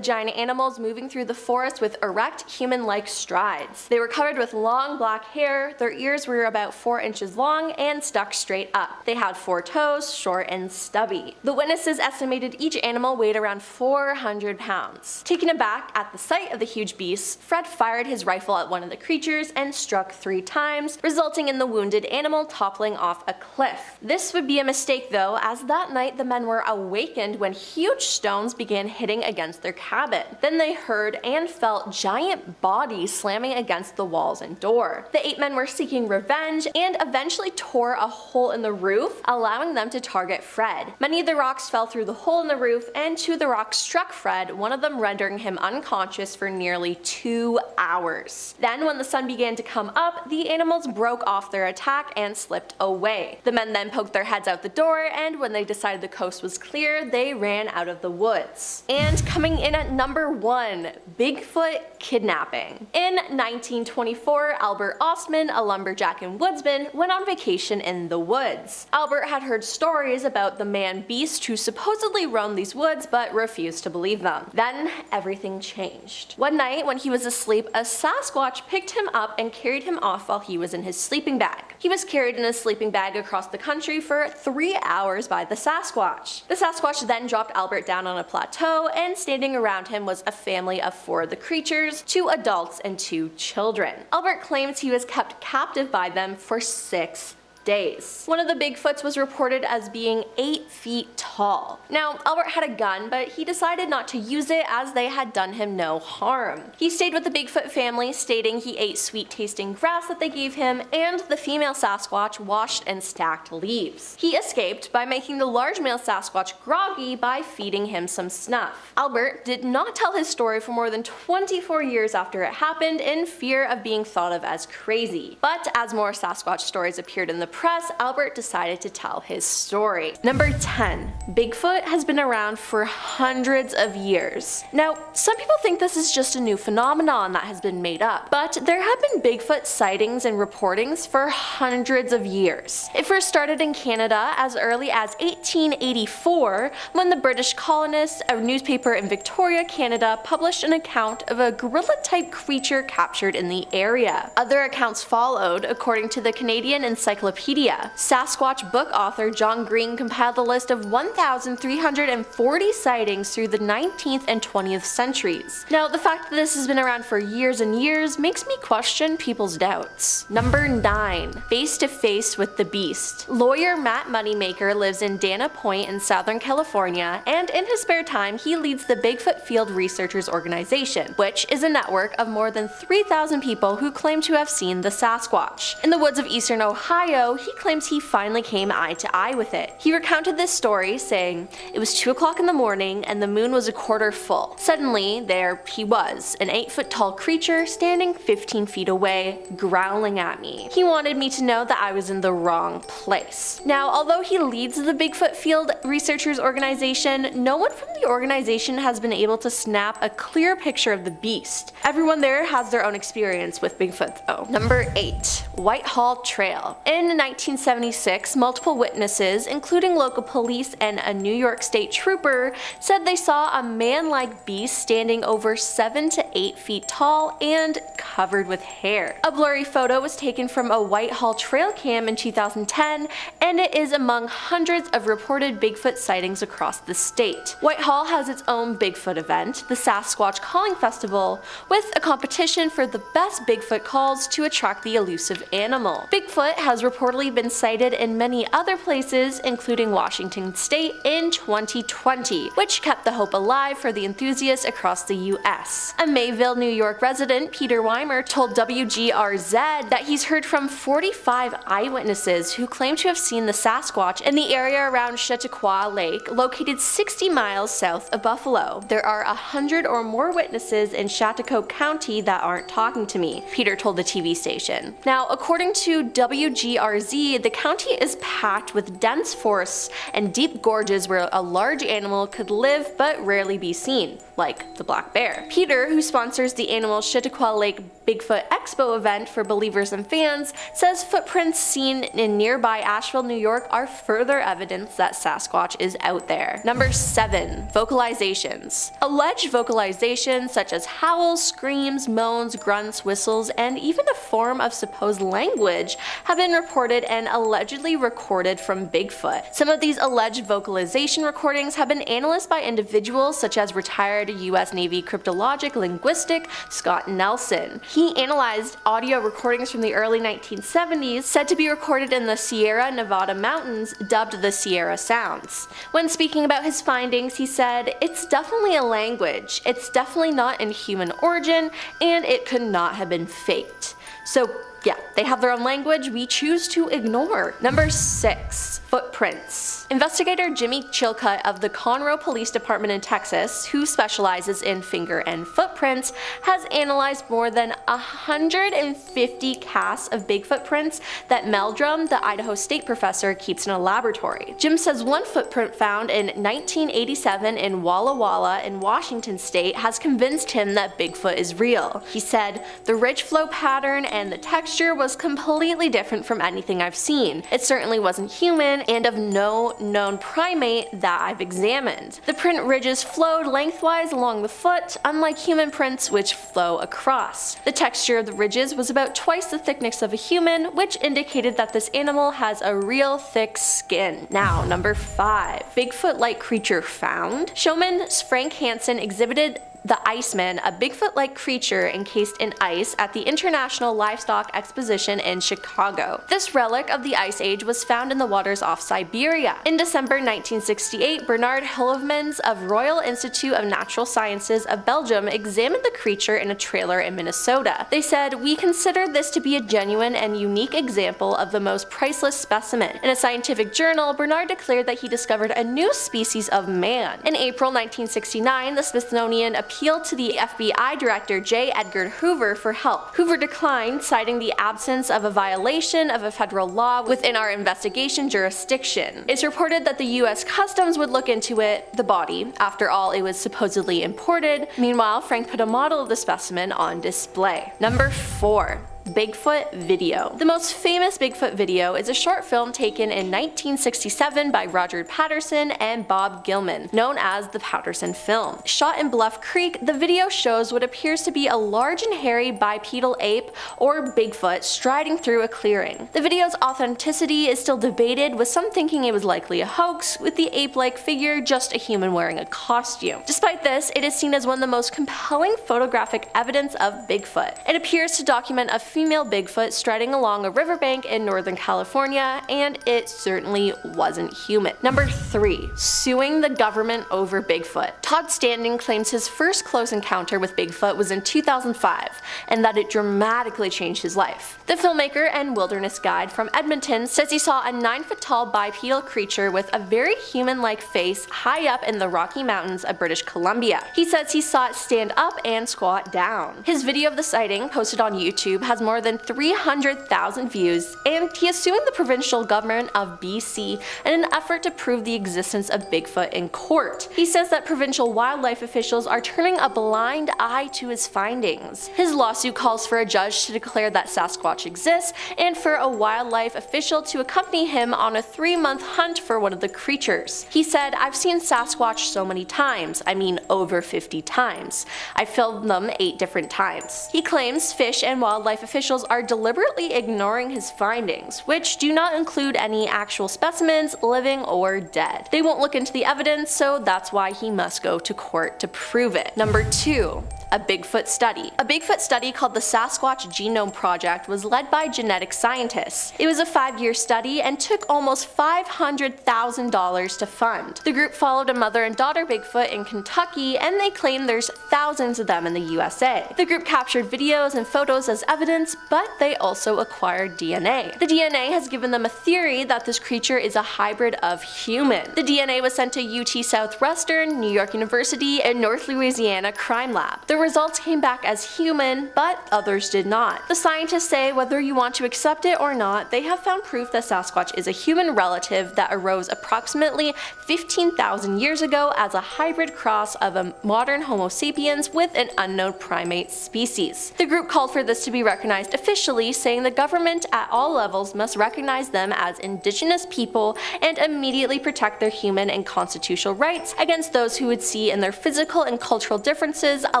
giant animals moving through the forest with erect, human-like strides. They were covered with long black hair, their ears were about 4 inches long and stuck straight up. They had 4 toes, short and stubby. The witnesses estimated each animal weighed around 400 pounds. Taken aback at the sight of the huge beasts, Fred fired his rifle at one of the creatures and struck 3 times, resulting in the wounded animal toppling off a cliff. This would be a mistake though, as that night the men were awakened when huge stones began hitting against their cabin. Then they heard and felt giant bodies slamming against the walls and door. The 8 men were seeking revenge and eventually tore a hole in the roof, allowing them to target Fred. Many of the rocks fell through the hole in the roof and 2 of the rocks struck Fred, one of them rendering him unconscious for nearly 2 hours. Then when the sun began to come up, the animals broke off their attack and slipped away. The men then poked their heads out the door, and when they decided the coast was clear, they ran out of the woods. And coming in at number 1, Bigfoot kidnapping. In 1924, Albert Ostman, a lumberjack and woodsman, went on vacation in the woods. Albert had heard stories about the man-beast who supposedly roamed these woods but refused to believe them. Then everything changed. One night when he was asleep, a Sasquatch picked him up and carried him off while he was in his sleeping bag. He was carried in a sleeping bag across the country for 3 hours by the Sasquatch. The Sasquatch then dropped Albert down on a plateau, and standing around him was a family of 4 of the creatures, 2 adults and 2 children. Albert claims he was kept captive by them for 6 days. One of the Bigfoots was reported as being 8 feet tall. Now, Albert had a gun, but he decided not to use it as they had done him no harm. He stayed with the Bigfoot family, stating he ate sweet-tasting grass that they gave him, and the female Sasquatch washed and stacked leaves. He escaped by making the large male Sasquatch groggy by feeding him some snuff. Albert did not tell his story for more than 24 years after it happened, in fear of being thought of as crazy. But as more Sasquatch stories appeared in the press, Albert decided to tell his story. Number 10. Bigfoot has been around for hundreds of years. Now, some people think this is just a new phenomenon that has been made up, but there have been Bigfoot sightings and reportings for hundreds of years. It first started in Canada as early as 1884, when the British colonists, a newspaper in Victoria, Canada, published an account of a gorilla-type creature captured in the area. Other accounts followed, according to the Canadian Encyclopedia Wikipedia. Sasquatch book author John Green compiled a list of 1,340 sightings through the 19th and 20th centuries. Now, the fact that this has been around for years and years makes me question people's doubts. Number 9. Face to face with the beast. Lawyer Matt Moneymaker lives in Dana Point in Southern California, and in his spare time he leads the Bigfoot Field Researchers Organization, which is a network of more than 3,000 people who claim to have seen the Sasquatch. In the woods of eastern Ohio, he claims he finally came eye to eye with it. He recounted this story saying, "It was 2 o'clock in the morning and the moon was a quarter full. Suddenly, there he was, an 8-foot tall creature standing 15 feet away, growling at me. He wanted me to know that I was in the wrong place." Now, although he leads the Bigfoot Field Researchers Organization, no one from the organization has been able to snap a clear picture of the beast. Everyone there has their own experience with Bigfoot though. Number 8. Whitehall Trail. In 1976, multiple witnesses, including local police and a New York State trooper, said they saw a man-like beast standing over 7 to 8 feet tall and covered with hair. A blurry photo was taken from a Whitehall Trail cam in 2010, and it is among hundreds of reported Bigfoot sightings across the state. Whitehall has its own Bigfoot event, the Sasquatch Calling Festival, with a competition for the best Bigfoot calls to attract the elusive animal. Bigfoot has reportedly been sighted in many other places, including Washington State in 2020, which kept the hope alive for the enthusiasts across the US. A Mayville, New York resident, Peter Weimer, told WGRZ that he's heard from 45 eyewitnesses who claim to have seen the Sasquatch in the area around Chautauqua Lake, located 60 miles south of Buffalo. "There are 100 or more witnesses in Chautauqua County that aren't talking to me," Peter told the TV station. Now, according to WGRZ, the county is packed with dense forests and deep gorges where a large animal could live but rarely be seen, like the black bear. Peter, who sponsors the annual Chautauqua Lake Bigfoot Expo event for believers and fans, says footprints seen in nearby Asheville, New York are further evidence that Sasquatch is out there. Number 7. Vocalizations. Alleged vocalizations such as howls, screams, moans, grunts, whistles, and even a form of supposed language have been reported and allegedly recorded from Bigfoot. Some of these alleged vocalization recordings have been analyzed by individuals such as retired US Navy cryptologic linguistic Scott Nelson. He analyzed audio recordings from the early 1970s said to be recorded in the Sierra Nevada mountains, dubbed the Sierra Sounds. When speaking about his findings, he said, "It's definitely a language, it's definitely not in human origin, and it could not have been faked." So yeah, they have their own language we choose to ignore. Number 6. Footprints. Investigator Jimmy Chilcutt of the Conroe Police Department in Texas, who specializes in finger and footprints, has analyzed more than 150 casts of Bigfoot prints that Meldrum, the Idaho State professor, keeps in a laboratory. Jim says one footprint found in 1987 in Walla Walla in Washington State has convinced him that Bigfoot is real. He said, "The ridge flow pattern and the texture was completely different from anything I've seen. It certainly wasn't human and of no known primate that I've examined. The print ridges flowed lengthwise along the foot, unlike human prints which flow across. The texture of the ridges was about twice the thickness of a human, which indicated that this animal has a real thick skin." Now, number 5. Bigfoot-like creature found. Showman Frank Hansen exhibited the Iceman, a Bigfoot-like creature encased in ice at the International Livestock Exposition in Chicago. This relic of the Ice Age was found in the waters off Siberia. In December 1968, Bernard Hillevmans of Royal Institute of Natural Sciences of Belgium examined the creature in a trailer in Minnesota. They said, "We consider this to be a genuine and unique example of the most priceless specimen." In a scientific journal, Bernard declared that he discovered a new species of man. In April 1969, the Smithsonian appealed to the FBI Director J. Edgar Hoover for help. Hoover declined, citing the absence of a violation of a federal law within our investigation jurisdiction. It's reported that the US Customs would look into it, the body. After all, it was supposedly imported. Meanwhile, Frank put a model of the specimen on display. Number 4. Bigfoot video. The most famous Bigfoot video is a short film taken in 1967 by Roger Patterson and Bob Gilman, known as the Patterson film. Shot in Bluff Creek, the video shows what appears to be a large and hairy bipedal ape, or Bigfoot, striding through a clearing. The video's authenticity is still debated, with some thinking it was likely a hoax, with the ape-like figure just a human wearing a costume. Despite this, it is seen as one of the most compelling photographic evidence of Bigfoot. It appears to document a female Bigfoot striding along a riverbank in Northern California, and it certainly wasn't human. Number 3. Suing the government over Bigfoot. Todd Standing claims his first close encounter with Bigfoot was in 2005, and that it dramatically changed his life. The filmmaker and wilderness guide from Edmonton says he saw a 9-foot-tall bipedal creature with a very human-like face high up in the Rocky Mountains of British Columbia. He says he saw it stand up and squat down. His video of the sighting, posted on YouTube, has more than 300,000 views, and he is suing the provincial government of BC in an effort to prove the existence of Bigfoot in court. He says that provincial wildlife officials are turning a blind eye to his findings. His lawsuit calls for a judge to declare that Sasquatch exists and for a wildlife official to accompany him on a 3-month hunt for one of the creatures. He said, "I've seen Sasquatch so many times, I mean over 50 times. I filmed them 8 different times." He claims fish and wildlife officials are deliberately ignoring his findings, which do not include any actual specimens, living or dead. They won't look into the evidence, so that's why he must go to court to prove it. Number 2. A Bigfoot study. A Bigfoot study called the Sasquatch Genome Project was led by genetic scientists. It was a 5-year study and took almost $500,000 to fund. The group followed a mother and daughter Bigfoot in Kentucky, and they claim there's thousands of them in the USA. The group captured videos and photos as evidence, but they also acquired DNA. The DNA has given them a theory that this creature is a hybrid of human. The DNA was sent to UT Southwestern, New York University, and North Louisiana Crime Lab. The results came back as human, but others did not. The scientists say whether you want to accept it or not, they have found proof that Sasquatch is a human relative that arose approximately 15,000 years ago as a hybrid cross of a modern Homo sapiens with an unknown primate species. The group called for this to be recognized officially, saying the government at all levels must recognize them as indigenous people and immediately protect their human and constitutional rights against those who would see in their physical and cultural differences a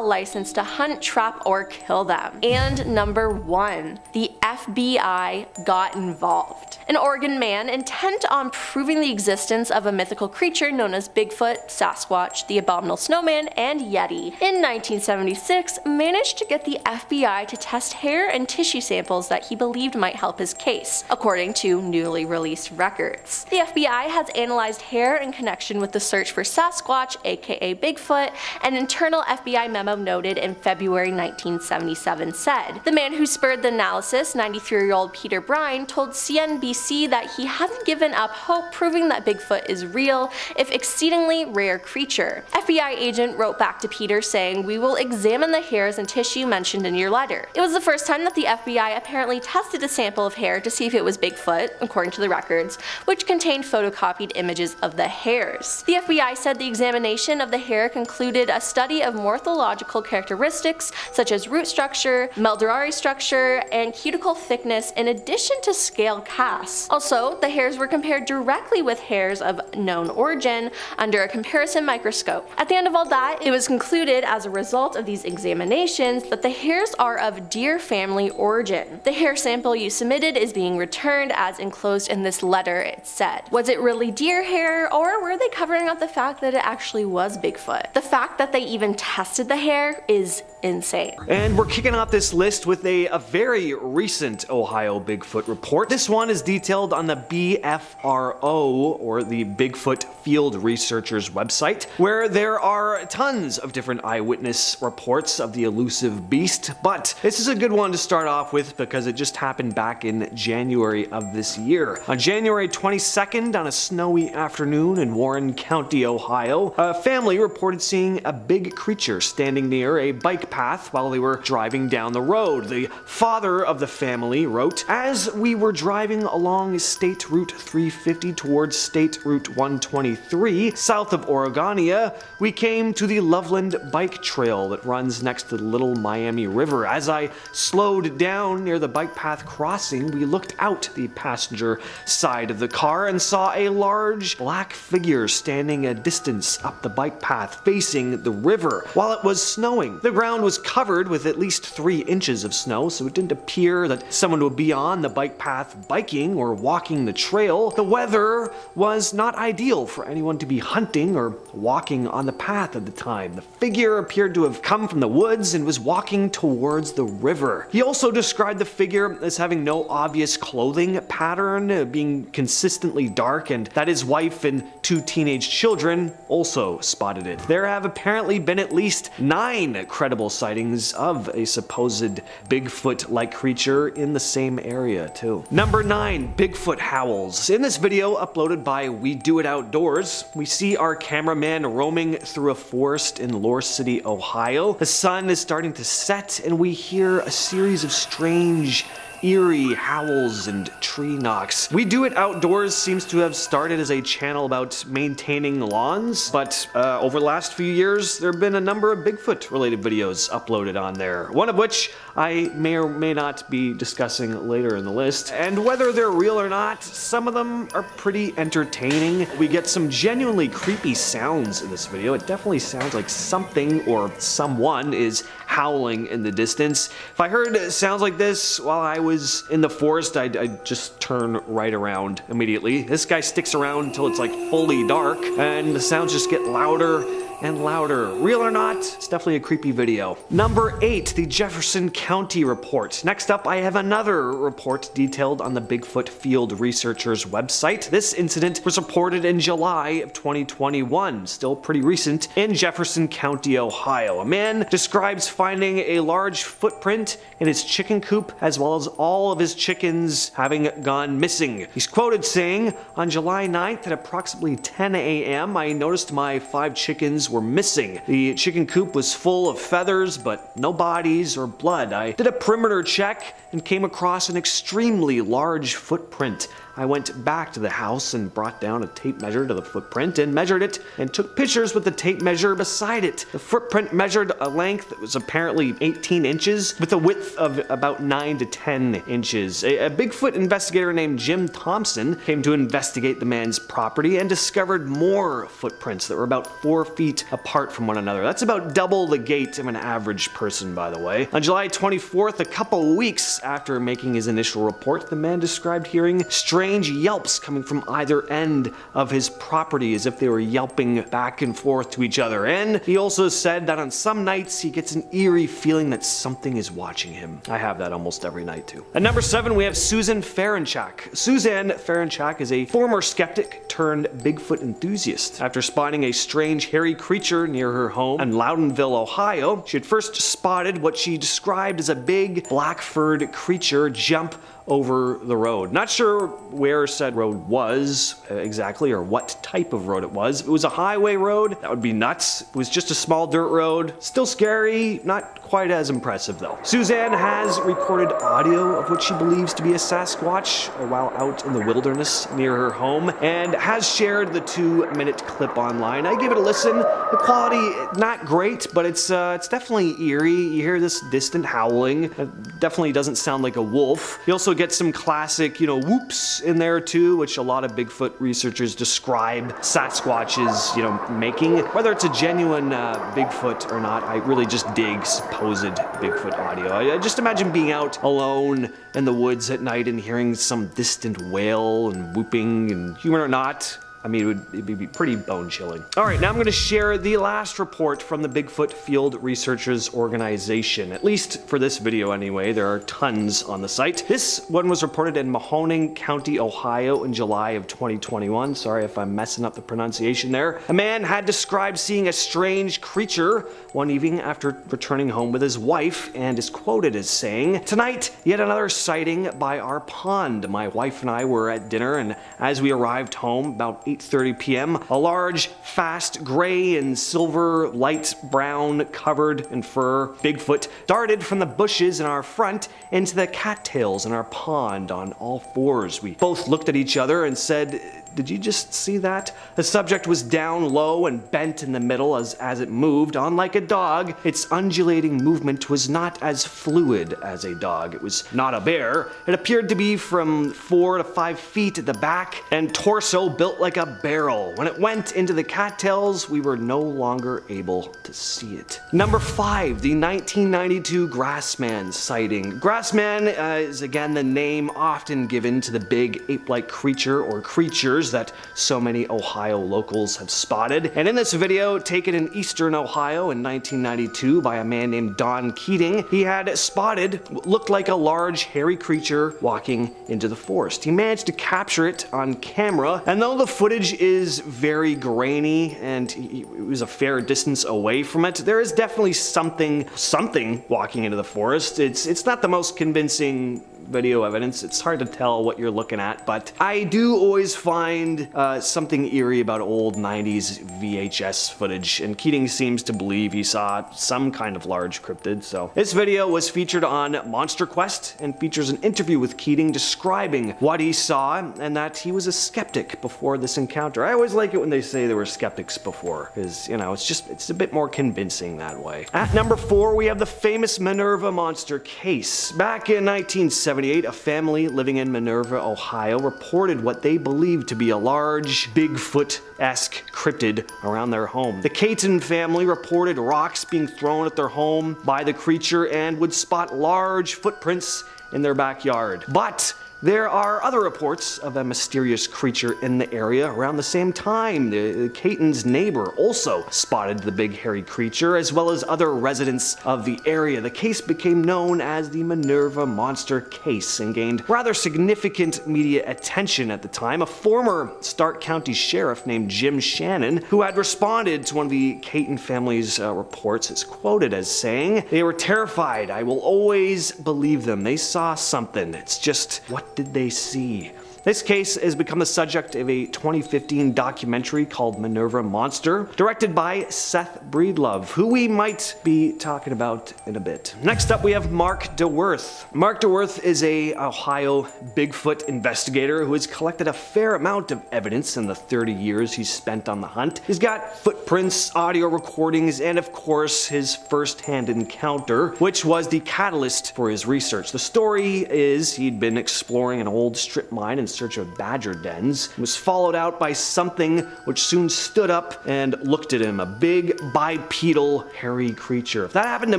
license to hunt, trap, or kill them. And number 1. The FBI got involved. An Oregon man intent on proving the existence of a mythical creature known as Bigfoot, Sasquatch, the Abominable Snowman, and Yeti in 1976 managed to get the FBI to test hair and tissue samples that he believed might help his case, according to newly released records. The FBI has analyzed hair in connection with the search for Sasquatch, aka Bigfoot. An internal FBI memo noted in February 1977 said, "The man who spurred the analysis, 93-year-old Peter Brine, told CNBC that he hadn't given up hope proving that Bigfoot is real, if exceedingly rare creature." FBI agent wrote back to Peter saying, "We will examine the hairs and tissue mentioned in your letter." It was the first time that the FBI apparently tested a sample of hair to see if it was Bigfoot, according to the records, which contained photocopied images of the hairs. The FBI said the examination of the hair concluded a study of morphological characteristics such as root structure, medullary structure, and cuticle thickness in addition to scale casts. Also, the hairs were compared directly with hairs of known origin under a comparison microscope. At the end of all that, it was concluded as a result of these examinations that the hairs are of deer family origin. The hair sample you submitted is being returned as enclosed in this letter, it said. Was it really deer hair, or were they covering up the fact that it actually was Bigfoot? The fact that they even tested the hair is insane. And we're kicking off this list with a very recent Ohio Bigfoot report. This one is detailed on the BFRO, or the Bigfoot Field Researchers website, where there are tons of different eyewitness reports of the elusive beast, but this is a good one to start off with because it just happened back in January of this year. On January 22nd, on a snowy afternoon in Warren County, Ohio, a family reported seeing a big creature standing near near a bike path while they were driving down the road. The father of the family wrote, "As we were driving along State Route 350 towards State Route 123, south of Oregania, we came to the Loveland Bike Trail that runs next to the Little Miami River. As I slowed down near the bike path crossing, we looked out the passenger side of the car and saw a large black figure standing a distance up the bike path facing the river while it was snowing. The ground was covered with at least 3 inches of snow, so it didn't appear that someone would be on the bike path biking or walking the trail. The weather was not ideal for anyone to be hunting or walking on the path at the time. The figure appeared to have come from the woods and was walking towards the river." He also described the figure as having no obvious clothing pattern, being consistently dark, and that his wife and 2 teenage children also spotted it. There have apparently been at least 9 credible sightings of a supposed Bigfoot-like creature in the same area too. Number 9, Bigfoot Howls. In this video uploaded by We Do It Outdoors, we see our cameraman roaming through a forest in Lore City, Ohio. The sun is starting to set and we hear a series of strange, eerie howls and tree knocks. We Do It Outdoors seems to have started as a channel about maintaining lawns, but over the last few years there have been a number of Bigfoot related videos uploaded on there, one of which I may or may not be discussing later in the list. And whether they're real or not, some of them are pretty entertaining. We get some genuinely creepy sounds in this video. It definitely sounds like something or someone is howling in the distance. If I heard sounds like this while I was in the forest, I'd just turn right around immediately. This guy sticks around until it's like fully dark and the sounds just get louder and louder. Real or not, it's definitely a creepy video. Number 8, the Jefferson County report. Next up, I have another report detailed on the Bigfoot Field Researchers website. This incident was reported in July of 2021, still pretty recent, in Jefferson County, Ohio. A man describes finding a large footprint in his chicken coop, as well as all of his chickens having gone missing. He's quoted saying, "On July 9th at approximately 10 a.m., I noticed my 5 chickens were missing. The chicken coop was full of feathers, but no bodies or blood. I did a perimeter check and came across an extremely large footprint. I went back to the house and brought down a tape measure to the footprint and measured it and took pictures with the tape measure beside it. The footprint measured a length that was apparently 18 inches with a width of about 9 to 10 inches. A Bigfoot investigator named Jim Thompson came to investigate the man's property and discovered more footprints that were about 4 feet apart from one another. That's about double the gait of an average person, by the way. On July 24th, a couple weeks after making his initial report, the man described hearing strange yelps coming from either end of his property as if they were yelping back and forth to each other. And he also said that on some nights he gets an eerie feeling that something is watching him. I have that almost every night too. At number 7, we have Susan Ferenchak. Suzanne Ferenchak is a former skeptic turned Bigfoot enthusiast. After spotting a strange hairy creature near her home in Loudonville, Ohio, she had first spotted what she described as a big black-furred creature jump over the road. Not sure where said road was exactly or what type of road it was. If it was a highway road, that would be nuts. It was just a small dirt road. Still scary, not quite as impressive though. Suzanne has recorded audio of what she believes to be a Sasquatch while out in the wilderness near her home and has shared the 2-minute clip online. I give it a listen. The quality, not great, but it's definitely eerie. You hear this distant howling. It definitely doesn't sound like a wolf. You also get some classic, whoops in there too, which a lot of Bigfoot researchers describe Sasquatches, making. Whether it's a genuine Bigfoot or not, I really just dig supposed Bigfoot audio. I just imagine being out alone in the woods at night and hearing some distant wail and whooping, and human or not, I mean, it'd be pretty bone-chilling. All right, now I'm going to share the last report from the Bigfoot Field Researchers Organization. At least for this video anyway, there are tons on the site. This one was reported in Mahoning County, Ohio in July of 2021. Sorry if I'm messing up the pronunciation there. A man had described seeing a strange creature one evening after returning home with his wife and is quoted as saying, "Tonight, yet another sighting by our pond. My wife and I were at dinner, and as we arrived home about 8:30 p.m., a large, fast, gray and silver, light brown, covered in fur Bigfoot darted from the bushes in our front into the cattails in our pond on all fours. We both looked at each other and said, "Did you just see that?" The subject was down low and bent in the middle as it moved. Unlike a dog, its undulating movement was not as fluid as a dog. It was not a bear. It appeared to be from 4 to 5 feet at the back and torso built like a barrel. When it went into the cattails, we were no longer able to see it. Number 5, the 1992 Grassman sighting. Grassman is again the name often given to the big ape-like creature or creatures that so many Ohio locals have spotted. And in this video, taken in eastern Ohio in 1992 by a man named Don Keating, he had spotted what looked like a large hairy creature walking into the forest. He managed to capture it on camera, and though the footage is very grainy and he was a fair distance away from it, there is definitely something walking into the forest. It's not the most convincing video evidence. It's hard to tell what you're looking at, but I do always find something eerie about old 90s VHS footage, and Keating seems to believe he saw some kind of large cryptid. So this video was featured on Monster Quest and features an interview with Keating describing what he saw and that he was a skeptic before this encounter. I always like it when they say they were skeptics before, because, you know, it's a bit more convincing that way. At number 4, we have the famous Minerva monster case. Back in 1970, a family living in Minerva, Ohio, reported what they believed to be a large Bigfoot-esque cryptid around their home. The Caton family reported rocks being thrown at their home by the creature and would spot large footprints in their backyard. But there are other reports of a mysterious creature in the area around the same time. The Caton's neighbor also spotted the big hairy creature, as well as other residents of the area. The case became known as the Minerva Monster Case and gained rather significant media attention at the time. A former Stark County sheriff named Jim Shannon, who had responded to one of the Caton family's reports, is quoted as saying, "They were terrified. I will always believe them. They saw something. It's just, what did they see?" This case has become the subject of a 2015 documentary called Minerva Monster, directed by Seth Breedlove, who we might be talking about in a bit. Next up, we have Mark DeWerth. Mark DeWerth is a Ohio Bigfoot investigator who has collected a fair amount of evidence in the 30 years he's spent on the hunt. He's got footprints, audio recordings, and of course his first-hand encounter, which was the catalyst for his research. The story is he'd been exploring an old strip mine in search of badger dens, was followed out by something which soon stood up and looked at him, a big bipedal hairy creature. If that happened to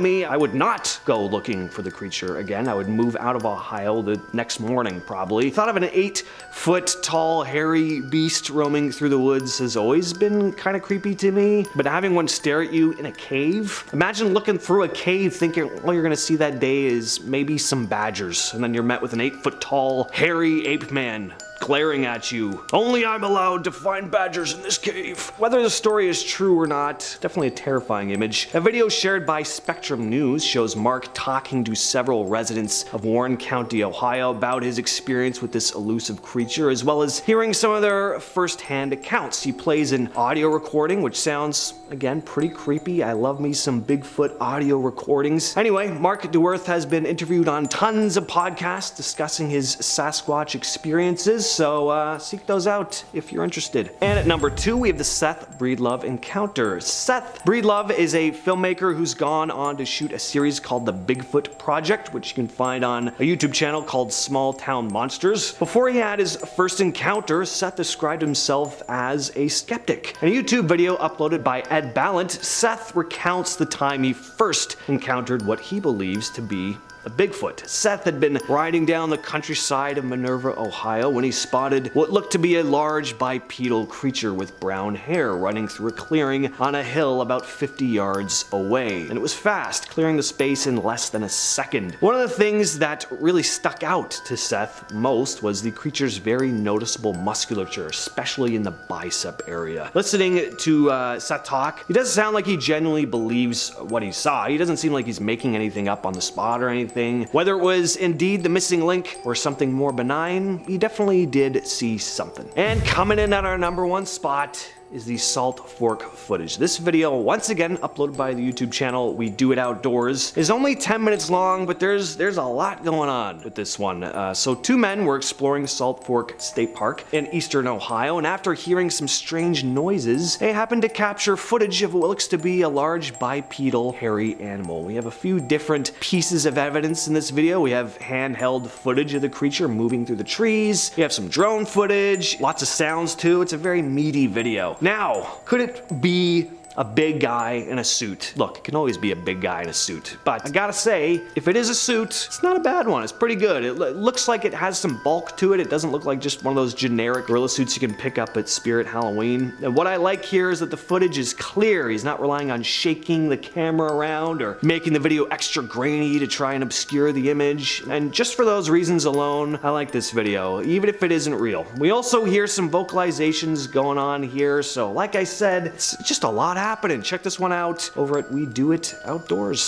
me, I would not go looking for the creature again. I would move out of Ohio the next morning probably. Thought of an 8-foot tall hairy beast roaming through the woods has always been kind of creepy to me, but having one stare at you in a cave, imagine looking through a cave thinking all you're gonna see that day is maybe some badgers, and then you're met with an 8-foot tall hairy ape man glaring at you. Only I'm allowed to find badgers in this cave. Whether the story is true or not, definitely a terrifying image. A video shared by Spectrum News shows Mark talking to several residents of Warren County, Ohio about his experience with this elusive creature, as well as hearing some of their first-hand accounts. He plays an audio recording, which sounds, again, pretty creepy. I love me some Bigfoot audio recordings. Anyway, Mark DeWerth has been interviewed on tons of podcasts discussing his Sasquatch experiences, so seek those out if you're interested. And at number 2, we have the Seth Breedlove encounter. Seth Breedlove is a filmmaker who's gone on to shoot a series called The Bigfoot Project, which you can find on a YouTube channel called Small Town Monsters. Before he had his first encounter, Seth described himself as a skeptic. In a YouTube video uploaded by Ed Ballant, Seth recounts the time he first encountered what he believes to be a Bigfoot. Seth had been riding down the countryside of Minerva, Ohio, when he spotted what looked to be a large bipedal creature with brown hair running through a clearing on a hill about 50 yards away. And it was fast, clearing the space in less than a second. One of the things that really stuck out to Seth most was the creature's very noticeable musculature, especially in the bicep area. Listening to Seth talk, he doesn't sound like he genuinely believes what he saw. He doesn't seem like he's making anything up on the spot or anything. anything. Whether it was indeed the missing link or something more benign, we definitely did see something. And coming in at our #1 spot is the Salt Fork footage. This video, once again uploaded by the YouTube channel We Do It Outdoors, is only 10 minutes long, but there's a lot going on with this one. So 2 men were exploring Salt Fork State Park in eastern Ohio, and after hearing some strange noises, they happened to capture footage of what looks to be a large bipedal hairy animal. We have a few different pieces of evidence in this video. We have handheld footage of the creature moving through the trees. We have some drone footage, lots of sounds too. It's a very meaty video. Now, could it be a big guy in a suit? Look, it can always be a big guy in a suit, but I gotta say, if it is a suit, it's not a bad one. It's pretty good. It looks like it has some bulk to it. It doesn't look like just one of those generic gorilla suits you can pick up at Spirit Halloween. And what I like here is that the footage is clear. He's not relying on shaking the camera around or making the video extra grainy to try and obscure the image. And just for those reasons alone, I like this video, even if it isn't real. We also hear some vocalizations going on here, so like I said, it's just a lot happening. Check this one out over at We Do It Outdoors.